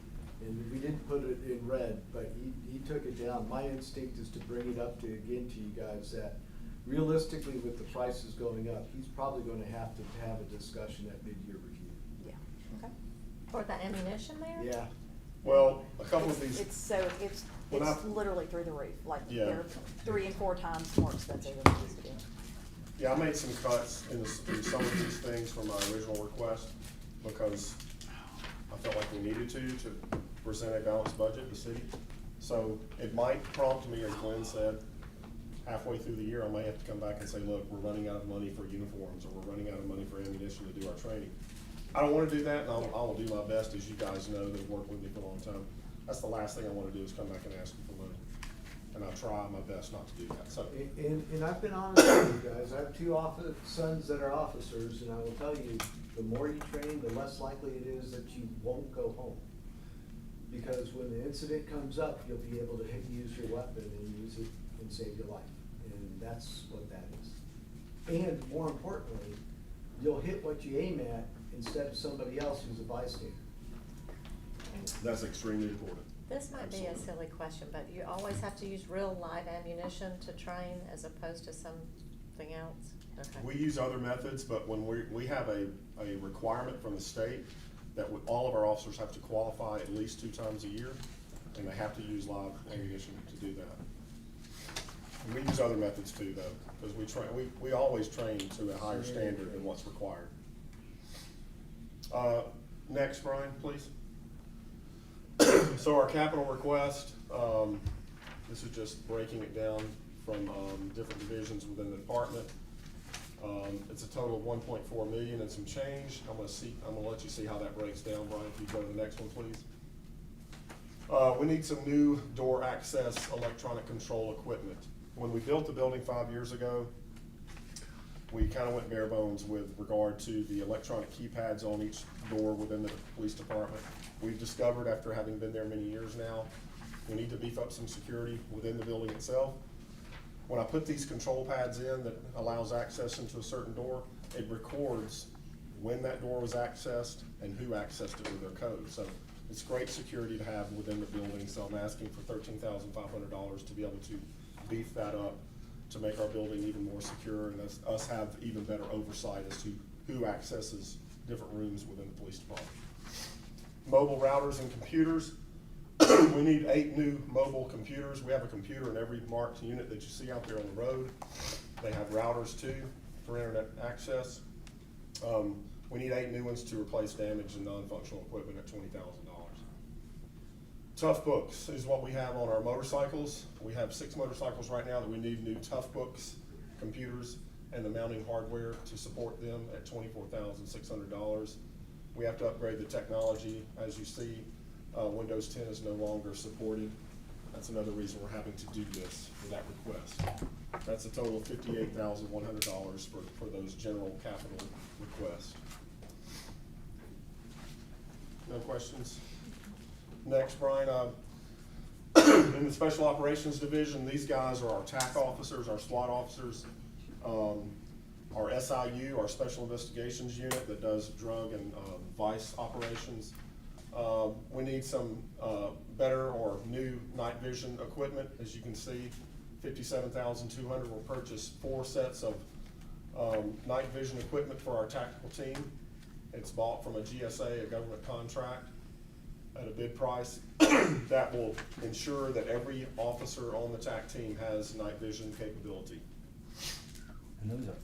And we didn't put it in red, but he took it down. My instinct is to bring it up again to you guys that realistically with the prices going up, he's probably gonna have a discussion at mid-year review. Yeah, okay. For the ammunition there? Yeah. Well, a couple of these. It's When I- literally through the roof, like Yeah. they're 3 and 4 times more expensive than it used to be. Yeah, I made some cuts in some of these things from my original request because I felt like we needed to present a balanced budget to the city. So it might prompt me, as Glenn said, halfway through the year, I may have to come back and say, look, we're running out of money for uniforms, or we're running out of money for ammunition to do our training. I don't wanna do that, and I will do my best, as you guys know, that have worked with me for a long time. That's the last thing I wanna do is come back and ask you for money. And I'll try my best not to do that, so. And I've been honest with you guys, I have 2 sons that are officers, and I will tell you, the more you train, the less likely it is that you won't go home. Because when the incident comes up, you'll be able to use your weapon and use it and save your life, and that's what that is. And more importantly, you'll hit what you aim at instead of somebody else who's a bystander. That's extremely important. This might be a Absolutely. silly question, but you always have to use real live ammunition to train as opposed to something else? Okay. We use other methods, but when we have a requirement from the state that all of our officers have to qualify at least 2 times a year, and they have to use live ammunition to do that. And we use other methods too, though, because we always train to a higher standard than what's required. Next, Brian, please. So our capital request, this is just breaking it down from different divisions within the department. It's a total of 1.4 million and some change. I'm gonna let you see how that breaks down, Brian, if you go to the next one, please. We need some new door access electronic control equipment. When we built the building 5 years ago, we kind of went bare bones with regard to the electronic keypads on each door within the police department. We've discovered, after having been there many years now, we need to beef up some security within the building itself. When I put these control pads in that allows access into a certain door, it records when that door was accessed and who accessed it with their code. So it's great security to have within the building, so I'm asking for $13,500 to be able to beef that up to make our building even more secure and us have even better oversight as to who accesses different rooms within the police department. Mobile routers and computers. We need 8 new mobile computers. We have a computer in every marked unit that you see out there on the road. They have routers too for internet access. We need 8 new ones to replace damaged and non-functional equipment at $20,000. Tough books is what we have on our motorcycles. We have 6 motorcycles right now that we need new tough books, computers, and the mounting hardware to support them at $24,600. We have to upgrade the technology. As you see, Windows 10 is no longer supported. That's another reason we're having to do this for that request. That's a total of $58,100 for those general capital requests. No questions? Next, Brian, in the Special Operations Division, these guys are our TAC officers, our SWAT officers, our SIU, our Special Investigations Unit that does drug and vice operations. We need some better or new night vision equipment. As you can see, $57,200 will purchase 4 sets of night vision equipment for our tactical team. It's bought from a GSA, a government contract, at a bid price. That will ensure that every officer on the TAC team has night vision capability. And those are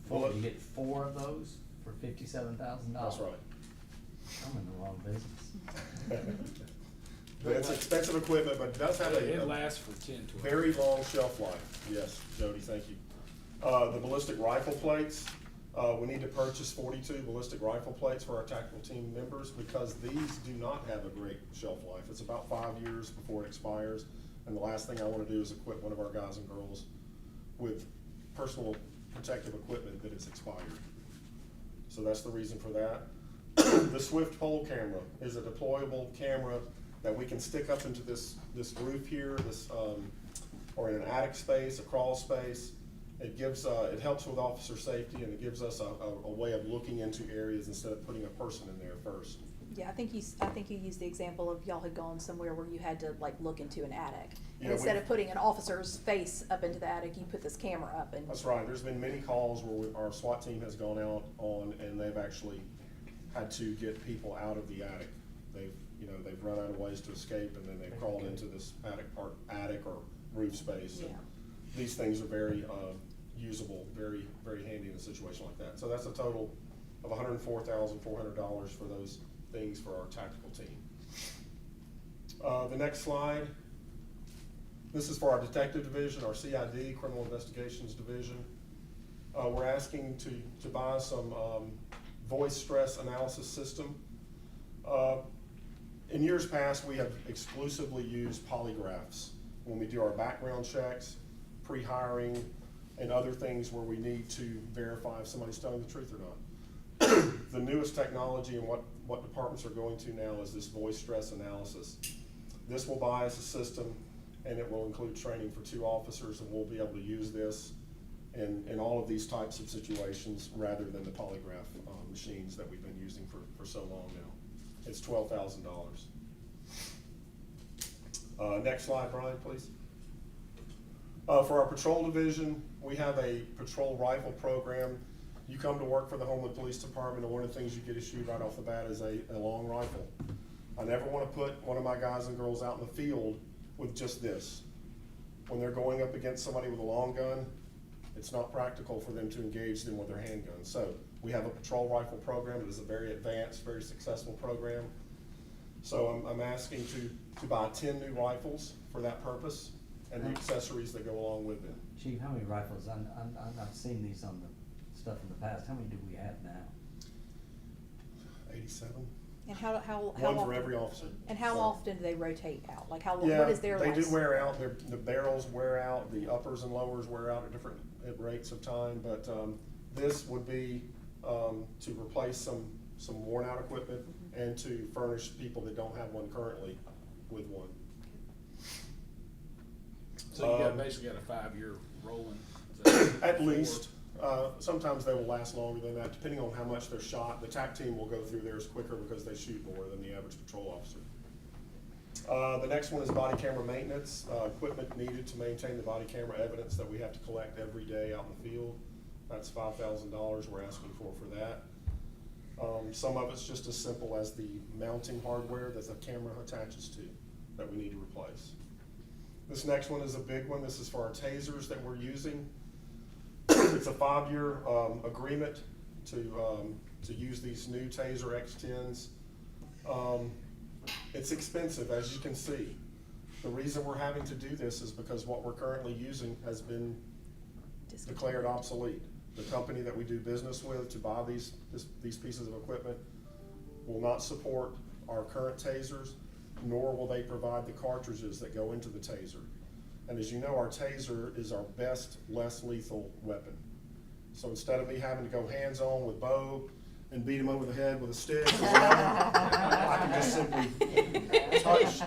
Well, you get 4 of those for $57,000. That's right. I'm in the wrong business. It's expensive equipment, but it does have It a lasts for 10, 12. very long shelf life. Yes, Jody, thank you. The ballistic rifle plates, we need to purchase 42 ballistic rifle plates for our tactical team members because these do not have a great shelf life. It's about 5 years before it expires, and the last thing I want to do is equip one of our guys and girls with personal protective equipment that is expired. So that's the reason for that. The Swift pole camera is a deployable camera that we can stick up into this roof here, or in an attic space, a crawl space. It gives, it helps with officer safety, and it gives us a way of looking into areas instead of putting a person in there first. Yeah, I think you used the example of y'all had gone somewhere where you had to like look into an attic. And Yeah, instead we- of putting an officer's face up into the attic, you put this camera up and. That's right. There's been many calls where our SWAT team has gone out on, and they've actually had to get people out of the attic. They've run out of ways to escape, and then they've crawled into this attic or roof space. Yeah. These things are very usable, very, very handy in a situation like that. So that's a total of $104,400 for those things for our tactical team. The next slide. This is for our detective division, our CID, Criminal Investigations Division. We're asking to buy some voice stress analysis system. In years past, we have exclusively used polygraphs when we do our background checks, pre-hiring, and other things where we need to verify if somebody's telling the truth or not. The newest technology and what departments are going to now is this voice stress analysis. This will buy us a system, and it will include training for 2 officers, and we'll be able to use this in all of these types of situations rather than the polygraph machines that we've been using for so long now. It's $12,000. Next slide, Brian, please. For our patrol division, we have a patrol rifle program. You come to work for the Homewood Police Department, and one of the things you get issued right off the bat is a long rifle. I never want to put one of my guys and girls out in the field with just this. When they're going up against somebody with a long gun, it's not practical for them to engage them with their handgun. So we have a patrol rifle program. It is a very advanced, very successful program. So I'm asking to buy 10 new rifles for that purpose and the accessories that go along with them. Chief, how many rifles? I've seen these on the stuff in the past. How many do we have now? 87. And how One often? for every officer. And how So- often do they rotate out? Like how long, Yeah, what is their they do life? wear out. The barrels wear out. The uppers and lowers wear out at rates of time. But this would be to replace some worn out equipment and to furnish people that don't have one currently with one. So you basically got a 5-year rolling. Is that At 4? least. Sometimes they will last longer than that, depending on how much they're shot. The TAC team will go through theirs quicker because they shoot more than the average patrol officer. The next one is body camera maintenance, equipment needed to maintain the body camera evidence that we have to collect every day out in the field. That's $5,000 we're asking for that. Some of it's just as simple as the mounting hardware that the camera attaches to that we need to replace. This next one is a big one. This is for our tasers that we're using. It's a 5-year agreement to use these new Taser X10s. It's expensive, as you can see. The reason we're having to do this is because what we're currently using has been declared obsolete. The company that we do business with to buy these pieces of equipment will not support our current tasers, nor will they provide the cartridges that go into the taser. And as you know, our taser is our best, less lethal weapon. So instead of me having to go hands-on with Bo and beat him over the head with a stick or whatever. I can just simply touch,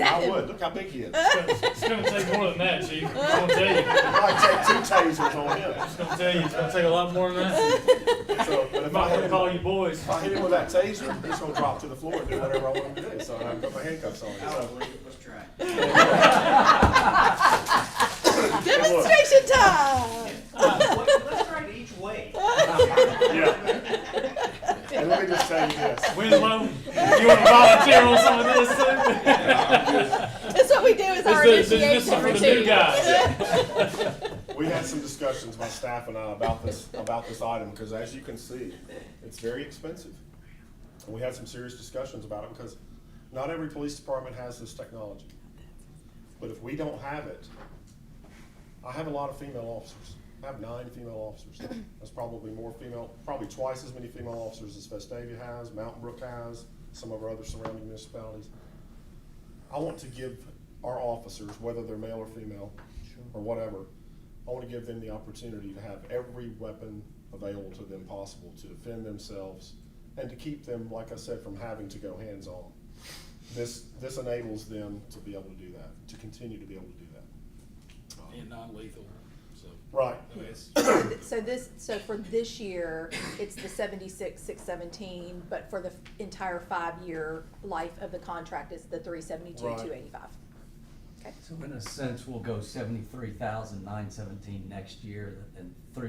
I would, look how big he is. It's gonna take more than that, Chief. I'm gonna tell you. I'd take 2 tasers on him. I'm just gonna tell you, it's gonna take a lot more than that. So, but I'm if not I hit gonna him, call you boys. if I hit him with that taser, he's gonna drop to the floor and do whatever I want him to do, so I put my handcuffs on him. I So- don't believe it, let's try. Demonstration time! Let's try it each way. Yeah. And let me just tell you this. Winslow, you wanna volunteer on some of this too? That's what we do is our This is initiation for the new routine. guys. We had some discussions, my staff and I, about this item, because as you can see, it's very expensive. And we had some serious discussions about it, because not every police department has this technology. But if we don't have it, I have a lot of female officers. I have 9 female officers. That's probably probably twice as many female officers as Vestavia has, Mountain Brook has, some of our other surrounding municipalities. I want to give our officers, whether they're male or female, or whatever, I want to give them the opportunity to have every weapon available to them possible to defend themselves and to keep them, like I said, from having to go hands-on. This enables them to be able to do that, to continue to be able to do that. And non-lethal, so. Right. I mean, it's- So for this year, it's the 76,617, but for the entire 5-year life of the contract, it's the 372,285. Okay. So in a sense, we'll go 73,917 next year and 4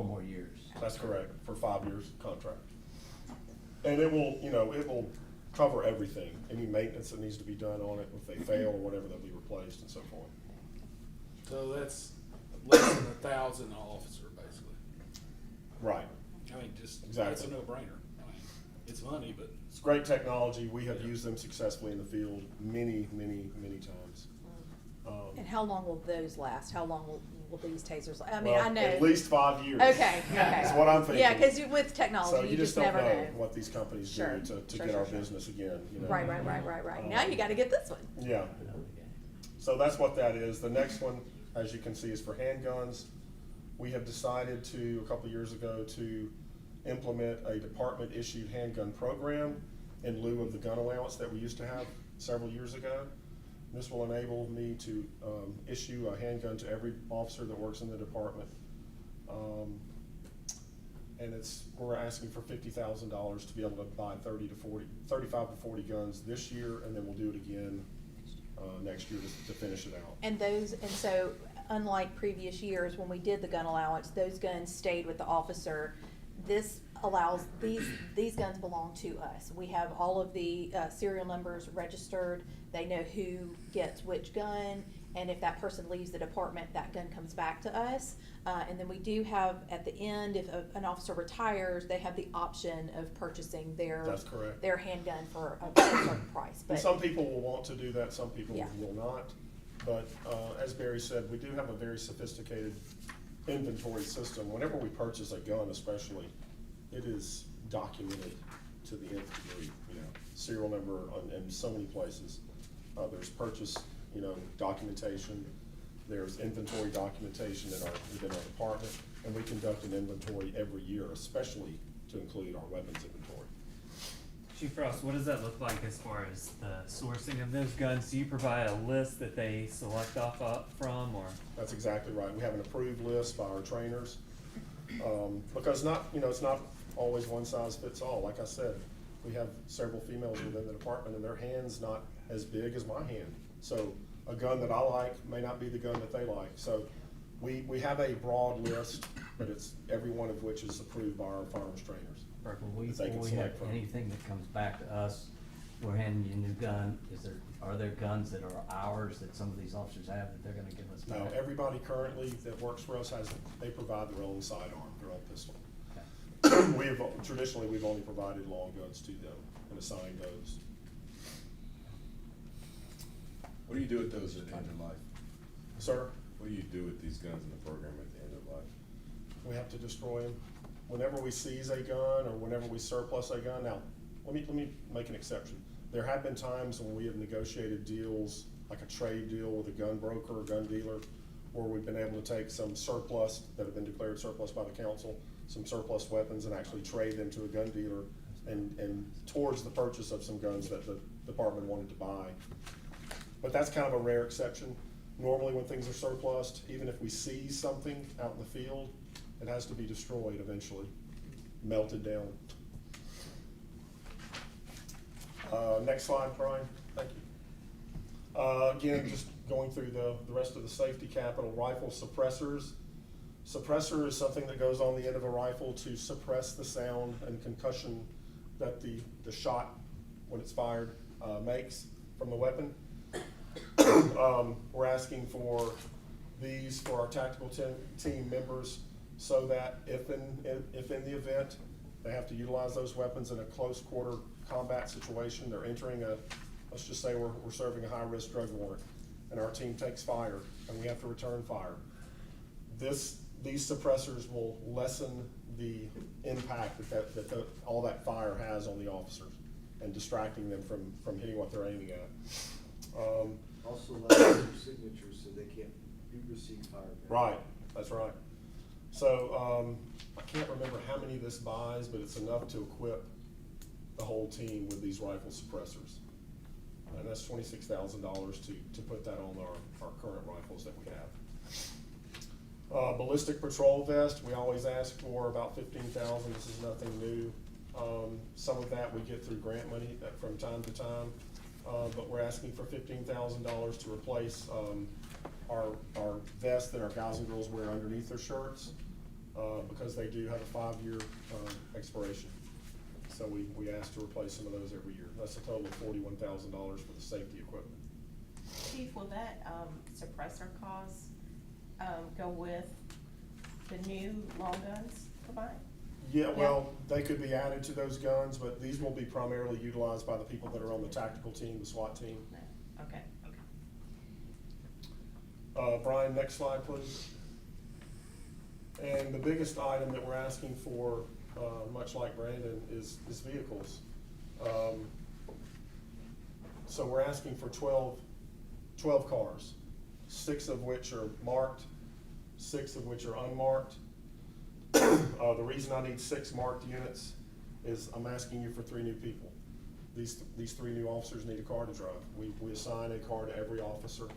more years. That's correct, for 5 years contract. And it will cover everything, any maintenance that needs to be done on it, if they fail or whatever, they'll be replaced and so forth. So that's less than 1,000 an officer, basically. Right. I mean, just, Exactly. it's a no-brainer. I mean, it's money, but. It's great technology. We have used them successfully in the field many, many, many times. And how long will those last? How long will these tasers last? I mean, Well, I know. at least 5 years. Okay, okay. Is what I'm thinking. Yeah, because with technology, So you just never don't know. what these companies Sure. do to Sure, get sure, our sure. business again, you know. Right. Now you gotta get this one. Yeah. So that's what that is. The next one, as you can see, is for handguns. We have decided a couple of years ago, to implement a department-issued handgun program in lieu of the gun allowance that we used to have several years ago. This will enable me to issue a handgun to every officer that works in the department. And we're asking for $50,000 to be able to buy 35 to 40 guns this year, and then we'll do it again next year to finish it out. And so unlike previous years when we did the gun allowance, those guns stayed with the officer. This allows, these guns belong to us. We have all of the serial numbers registered. They know who gets which gun, and if that person leaves the department, that gun comes back to us. And then we do have, at the end, if an officer retires, they have the option of purchasing That's correct. their handgun for a certain price. And But some people will want to do that, some people Yeah. will not. But as Barry said, we do have a very sophisticated inventory system. Whenever we purchase a gun especially, it is documented to the nth degree, serial number in so many places. There's purchase, documentation, there's inventory documentation within our department, and we conduct an inventory every year, especially to include our weapons inventory. Chief Frost, what does that look like as far as the sourcing of those guns? Do you provide a list that they select from, or? That's exactly right. We have an approved list by our trainers. Because it's not always one size fits all. Like I said, we have several females within the department and their hand's not as big as my hand. So a gun that I like may not be the gun that they like. So we have a broad list, but it's every one of which is approved by our firearms trainers. Will that we they can have select from. anything that comes back to us, we're handing you a new gun, are there guns that are ours that some of these officers have that they're gonna give us back? No, everybody currently that works for us they provide their own sidearm, their own pistol. Traditionally, we've only provided long guns to them and assigned those. What do you do with those at the end of life? Sir, What do you do with these guns in the program at the end of life? we have to destroy them. Whenever we seize a gun or whenever we surplus a gun, now, let me make an exception. There have been times when we have negotiated deals, like a trade deal with a gun broker or gun dealer, where we've been able to take some surplus that have been declared surplus by the council, some surplus weapons, and actually trade them to a gun dealer and towards the purchase of some guns that the department wanted to buy. But that's kind of a rare exception. Normally when things are surplus, even if we seize something out in the field, it has to be destroyed eventually, melted down. Next slide, Brian, thank you. Again, just going through the rest of the safety capital, rifle suppressors. Suppressor is something that goes on the end of a rifle to suppress the sound and concussion that the shot, when it's fired, makes from the weapon. We're asking for these for our tactical team members so that if in the event they have to utilize those weapons in a close quarter combat situation, they're entering let's just say we're serving a high risk drug warrant and our team takes fire and we have to return fire. These suppressors will lessen the impact that all that fire has on the officers and distracting them from hitting what they're aiming at. Also allows their signatures so they can't receive fire. Right, that's right. So I can't remember how many this buys, but it's enough to equip the whole team with these rifle suppressors. And that's $26,000 to put that on our current rifles that we have. Ballistic patrol vest, we always ask for about $15,000. This is nothing new. Some of that we get through grant money from time to time, but we're asking for $15,000 to replace our vests that our guys and girls wear underneath their shirts because they do have a 5-year expiration. So we ask to replace some of those every year. That's a total of $41,000 for the safety equipment. Chief, will that suppressor cost go with the new long guns combined? Yeah, well, they could be added to those guns, but these will be primarily utilized by the people that are on the tactical team, the SWAT team. Okay. Brian, next slide, please. And the biggest item that we're asking for, much like Brandon, is vehicles. So we're asking for 12 cars, 6 of which are marked, 6 of which are unmarked. The reason I need 6 marked units is I'm asking you for 3 new people. These 3 new officers need a car to drive. We assign a car to every officer.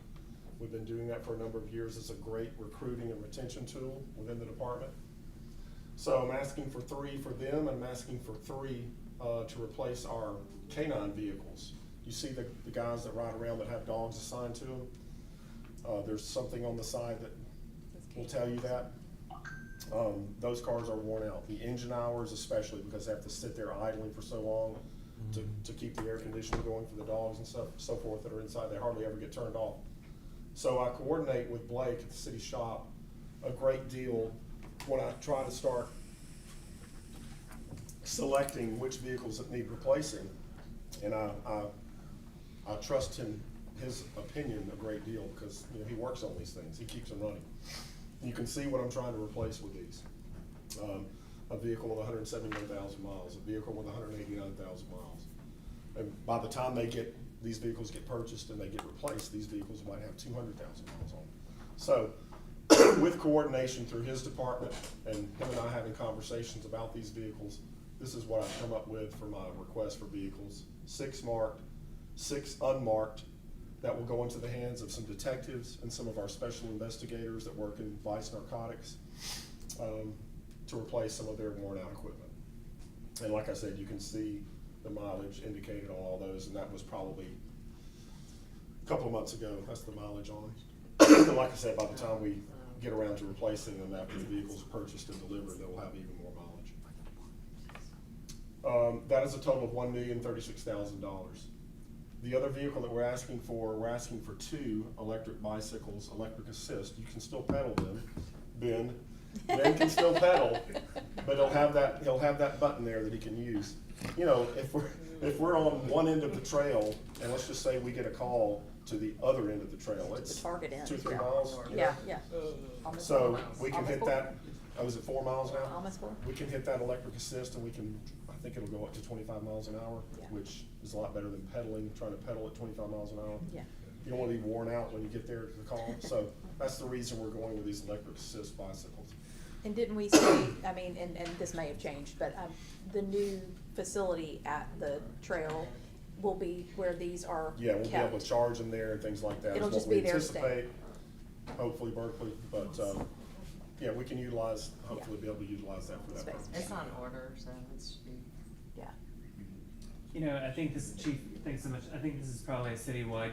We've been doing that for a number of years. It's a great recruiting and retention tool within the department. So I'm asking for 3 for them, and I'm asking for 3 to replace our canine vehicles. You see the guys that ride around that have dogs assigned to them? There's something on the side that will tell you that. Those cars are worn out. The engine hours especially, because they have to sit there idling for so long to keep the air conditioning going for the dogs and so forth that are inside. They hardly ever get turned off. So I coordinate with Blake at the city shop a great deal when I try to start selecting which vehicles that need replacing. And I trust his opinion a great deal because he works on these things. He keeps them running. You can see what I'm trying to replace with these. A vehicle with 171,000 miles, a vehicle with 189,000 miles. And by the time these vehicles get purchased and they get replaced, these vehicles might have 200,000 miles on them. So with coordination through his department and him and I having conversations about these vehicles, this is what I've come up with for my request for vehicles. 6 marked, 6 unmarked, that will go into the hands of some detectives and some of our special investigators that work in vice narcotics to replace some of their worn out equipment. And like I said, you can see the mileage indicated on all those, and that was probably a couple of months ago. That's the mileage on it. Like I said, by the time we get around to replacing them after the vehicle's purchased and delivered, they will have even more mileage. That is a total of $1,036,000. The other vehicle that we're asking for 2 electric bicycles, electric assist. You can still pedal them. Ben can still pedal, but he'll have that button there that he can use. If we're on one end of the trail, and let's just say we get a call to the other end of the trail, it's 2-3 miles. Yeah. So we can hit that. Oh, is it 4 miles now? Almost 4. We can hit that electric assist, and I think it'll go up to 25 miles an hour, which is a lot better than trying to pedal at 25 miles an hour. Yeah. you don't wanna be worn out when you get there to the call. So that's the reason we're going with these electric assist bicycles. And didn't we say, I mean, and this may have changed, but, the new facility at the trail will be where these are kept? Yeah, we'll be able to charge them there and things like that. It'll is just what we be there to stay. anticipate. Hopefully Berkeley, but, yeah, we can utilize, hopefully be able to utilize that for that Space. purpose. It's on order, so it should be. Yeah. You know, I think this, Chief, thanks so much. I think this is probably a citywide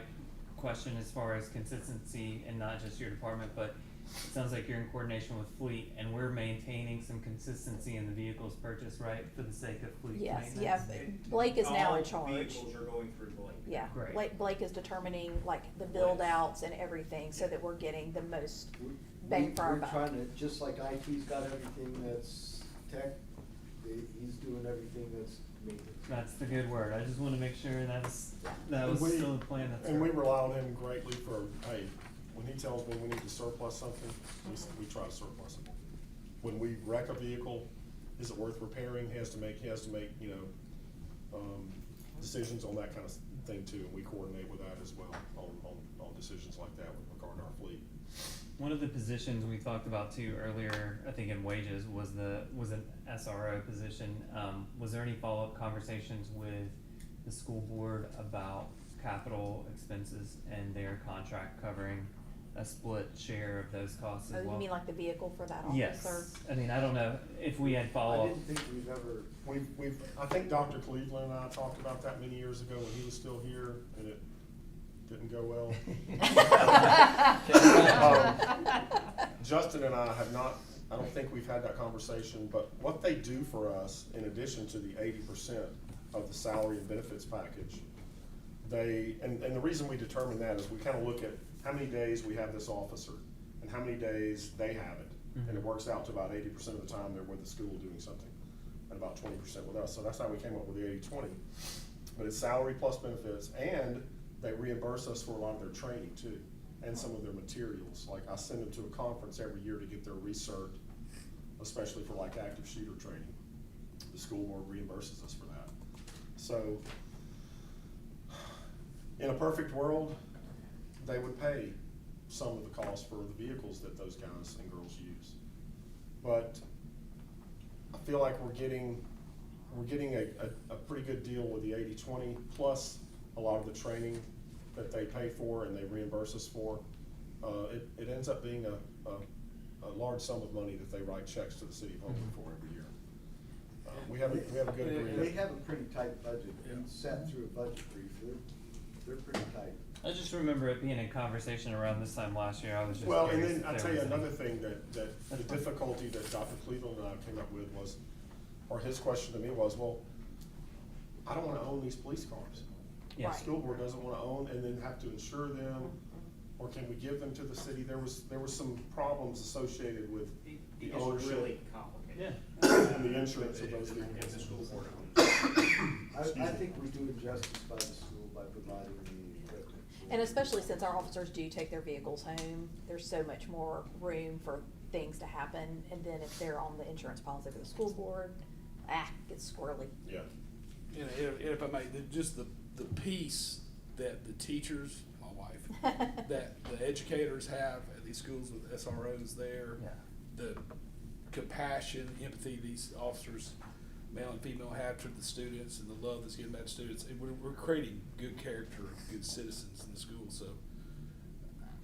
question as far as consistency and not just your department, but it sounds like you're in coordination with fleet and we're maintaining some consistency in the vehicles purchased, right, for the sake of fleet Yes, maintenance? yeah, Blake is now in All charge. vehicles are going through Blake. Yeah, Great. Blake is determining like the build outs and everything so that we're getting the most bang for our buck. We're trying to, just like IT's got everything that's tech, he's doing everything that's maintenance. That's the good word. I just wanna make sure that was And we- still the plan. That's And we right. rely on him greatly for, hey, when he tells me we need to surplus something, we try to surplus it. When we wreck a vehicle, is it worth repairing? He has to make, you know, decisions on that kind of thing too, and we coordinate with that as well on decisions like that with regard to our fleet. One of the positions we talked about too earlier, I think in wages, was an SRO position. Was there any follow-up conversations with the school board about capital expenses and their contract covering a split share of those costs as Oh, well? you mean like the vehicle for that officer? Yes. I mean, I don't know if we had I follow-up. didn't think we've ever, I think Dr. Cleveland and I talked about that many years ago when he was still here, and it didn't go well. Justin and I have not, I don't think we've had that conversation, but what they do for us, in addition to the 80% of the salary and benefits package, and the reason we determine that is we kind of look at how many days we have this officer and how many days they have it. And it works out to about 80% of the time they're with the school doing something, and about 20% with us. So that's how we came up with the 80-20. But it's salary plus benefits, and they reimburse us for a lot of their training too, and some of their materials. Like I send them to a conference every year to get their recert, especially for like active shooter training. The school board reimburses us for that. So in a perfect world, they would pay some of the cost for the vehicles that those guys and girls use. But I feel like we're getting a pretty good deal with the 80-20 plus a lot of the training that they pay for and they reimburse us for. It ends up being a large sum of money that they write checks to the city of Homewood for every year. We have a good agreement. they have a pretty tight budget, and sat through a budget brief, they're pretty tight. I just remember it being a conversation around this time last year. I was just Well, and curious then if I'll there tell you was any- another thing that the difficulty that Dr. Cleveland and I came up with was, or his question to me was, well, I don't wanna own these police cars. Yeah. The school board doesn't wanna own and then have to insure them, or can we give them to the city? There was some problems associated with It the gets ownership really complicated. Yeah. and the insurance of those If the vehicles. school board owns it. I think we do injustice by the school by providing the equipment. And especially since our officers do take their vehicles home, there's so much more room for things to happen. And then if they're on the insurance policy for the school board, gets squirrely. Yeah. You know, if I may, just the piece that the teachers, my wife, that the educators have at these schools with SROs there, Yeah. the compassion, empathy these officers, male and female, have to the students, and the love that's given back to students, and we're creating good character, good citizens in the school. So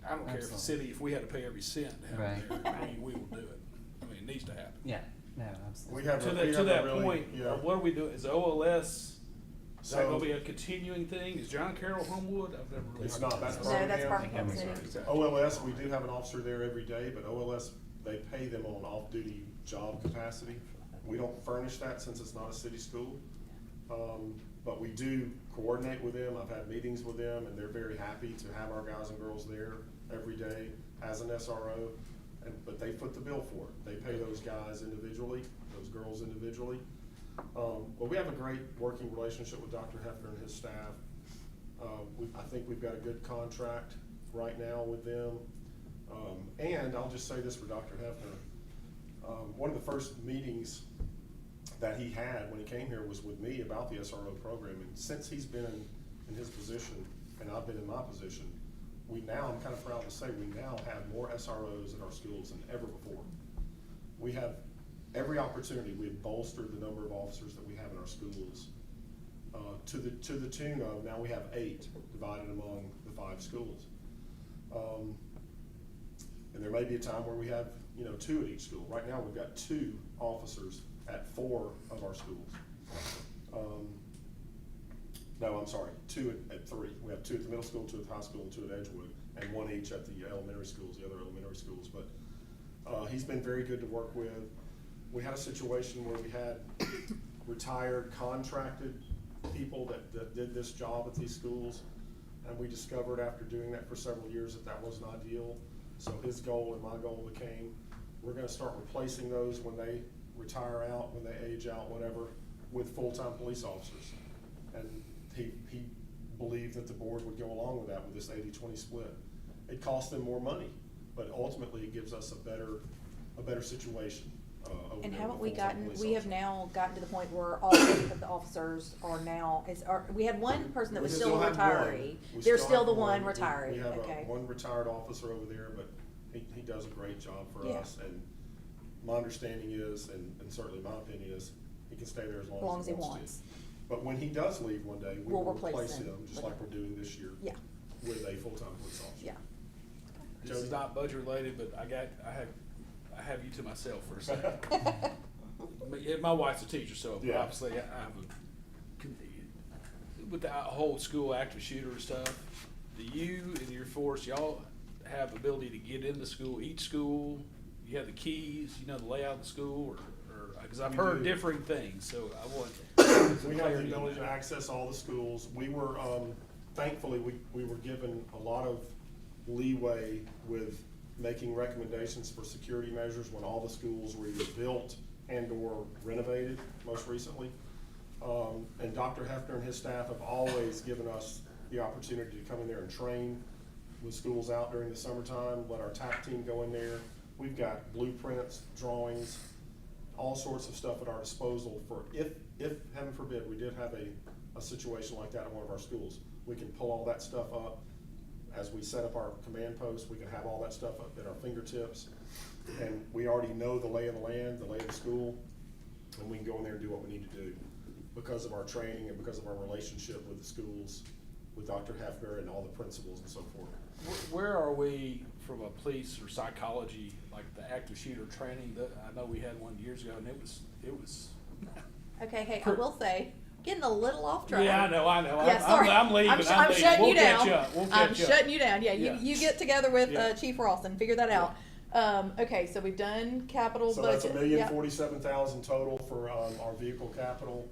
I don't care if the Absolutely. city, if we had to pay every cent to have Right. them there, we will do it. I mean, it needs to happen. Yeah, no, absolutely. We have To a- that, we to have a that really- point, yeah. what are we doing? Is OLS, is that So- gonna be a continuing thing? Is John Carroll Homewood? I've never really. It's heard not, of that's that. No, that's Birmingham. Birmingham City. OLS, we do have an officer there every day, but OLS, they pay them on off-duty job capacity. We don't furnish that since it's not a city school. But we do coordinate with them. I've had meetings with them, and they're very happy to have our guys and girls there every day as an SRO. But they foot the bill for it. They pay those guys individually, those girls individually. But we have a great working relationship with Dr. Hefner and his staff. I think we've got a good contract right now with them. And I'll just say this for Dr. Hefner. One of the first meetings that he had when he came here was with me about the SRO program. And since he's been in his position, and I've been in my position, we now, I'm kind of proud to say, we now have more SROs in our schools than ever before. We have every opportunity, we've bolstered the number of officers that we have in our schools, to the tune of, now we have 8 divided among the 5 schools. And there may be a time where we have, 2 at each school. Right now, we've got 2 officers at 4 of our schools. No, I'm sorry, 2 at 3. We have 2 at the middle school, 2 at the high school, and 2 at Edgewood, and 1 each at the elementary schools, the other elementary schools. But he's been very good to work with. We had a situation where we had retired contracted people that did this job at these schools, and we discovered after doing that for several years that wasn't ideal. So his goal and my goal became, we're gonna start replacing those when they retire out, when they age out, whatever, with full-time police officers. And he believed that the board would go along with that, with this 80-20 split. It cost them more money, but ultimately it gives us a better situation. Over And there haven't with we full-time gotten, police we have officers. now gotten to the point where all 8 of the officers are now, we had one person that was We still a have one. retiree. We They're still still have the one We retiring, have okay. one retired officer over there, but he does a great job for Yeah. us. And my understanding is, and certainly my opinion is, he can stay there as long as he wants to. But when he does leave one day, we We'll will replace replace him him, just with like him. we're doing this year. Yeah. With a full-time police officer. Yeah. This is not budget related, but I have you to myself for a second. My wife's a teacher, so Yeah. obviously I have with the whole school active shooter stuff, do you and your force, y'all have ability to get into school, each school, you have the keys, you know the layout of the school, or, because I've We heard do. differing things, so I want some We have the clarity on ability to that. access all the schools. We were, thankfully, we were given a lot of leeway with making recommendations for security measures when all the schools were either built and or renovated most recently. And Dr. Hefner and his staff have always given us the opportunity to come in there and train with schools out during the summertime, let our TAC team go in there. We've got blueprints, drawings, all sorts of stuff at our disposal for if heaven forbid, we did have a situation like that at one of our schools. We can pull all that stuff up. As we set up our command post, we can have all that stuff up at our fingertips. And we already know the lay of the land, the lay of the school, and we can go in there and do what we need to do because of our training and because of our relationship with the schools, with Dr. Hefner and all the principals and so forth. Where are we from a police or psychology, like the active shooter training? I know we had one years ago, and it was. Okay, hey, I will say, getting a little off track. Yeah, I know. Yeah, sorry. I'm leaving. I'm leaving. shutting We'll you down. catch up. We'll I'm catch up. shutting you down. Yeah, Yeah. you get together with Yeah. Chief Ross and figure that out. Okay, so we've done capital So budget. that's Yeah. $1,047,000 total for our vehicle capital.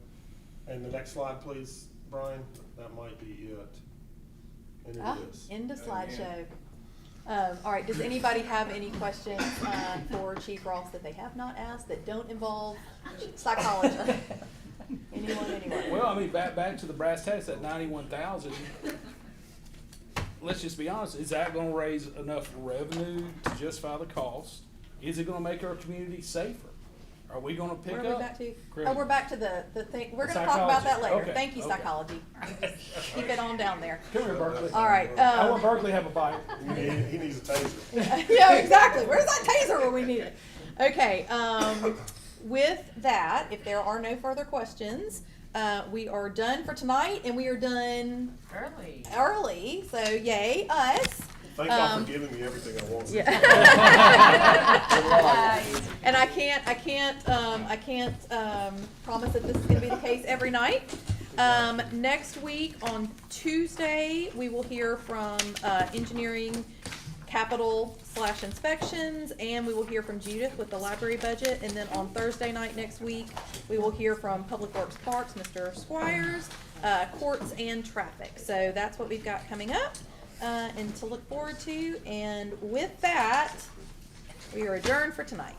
And the next slide, please, Brian. That might be it. And it is. End of slideshow. All right, does anybody have any questions for Chief Ross that they have not asked that don't involve psychology? Anyone, anywhere? Well, I mean, back to the brass tacks, that 91,000. Let's just be honest. Is that going to raise enough revenue to justify the cost? Is it going to make our community safer? Are we going to pick Where up? are we back to? Chris? Oh, we're back to the thing. We're going to talk about that later. Okay, Thank you, okay. psychology. Keep it on down there. Come here, Berkeley. All right. I want Berkeley to have a bite. He needs a taser. Yeah, exactly. Where's that taser when we need it? Okay. With that, if there are no further questions, we are done for tonight, and we are done early. So yay us. Thank y'all for giving me everything I want. Yeah. And I can't promise that this is going to be the case every night. Next week on Tuesday, we will hear from engineering, capital / inspections, and we will hear from Judith with the library budget. And then on Thursday night next week, we will hear from Public Works Parks, Mr. Squires, courts, and traffic. So that's what we've got coming up and to look forward to. And with that, we are adjourned for tonight.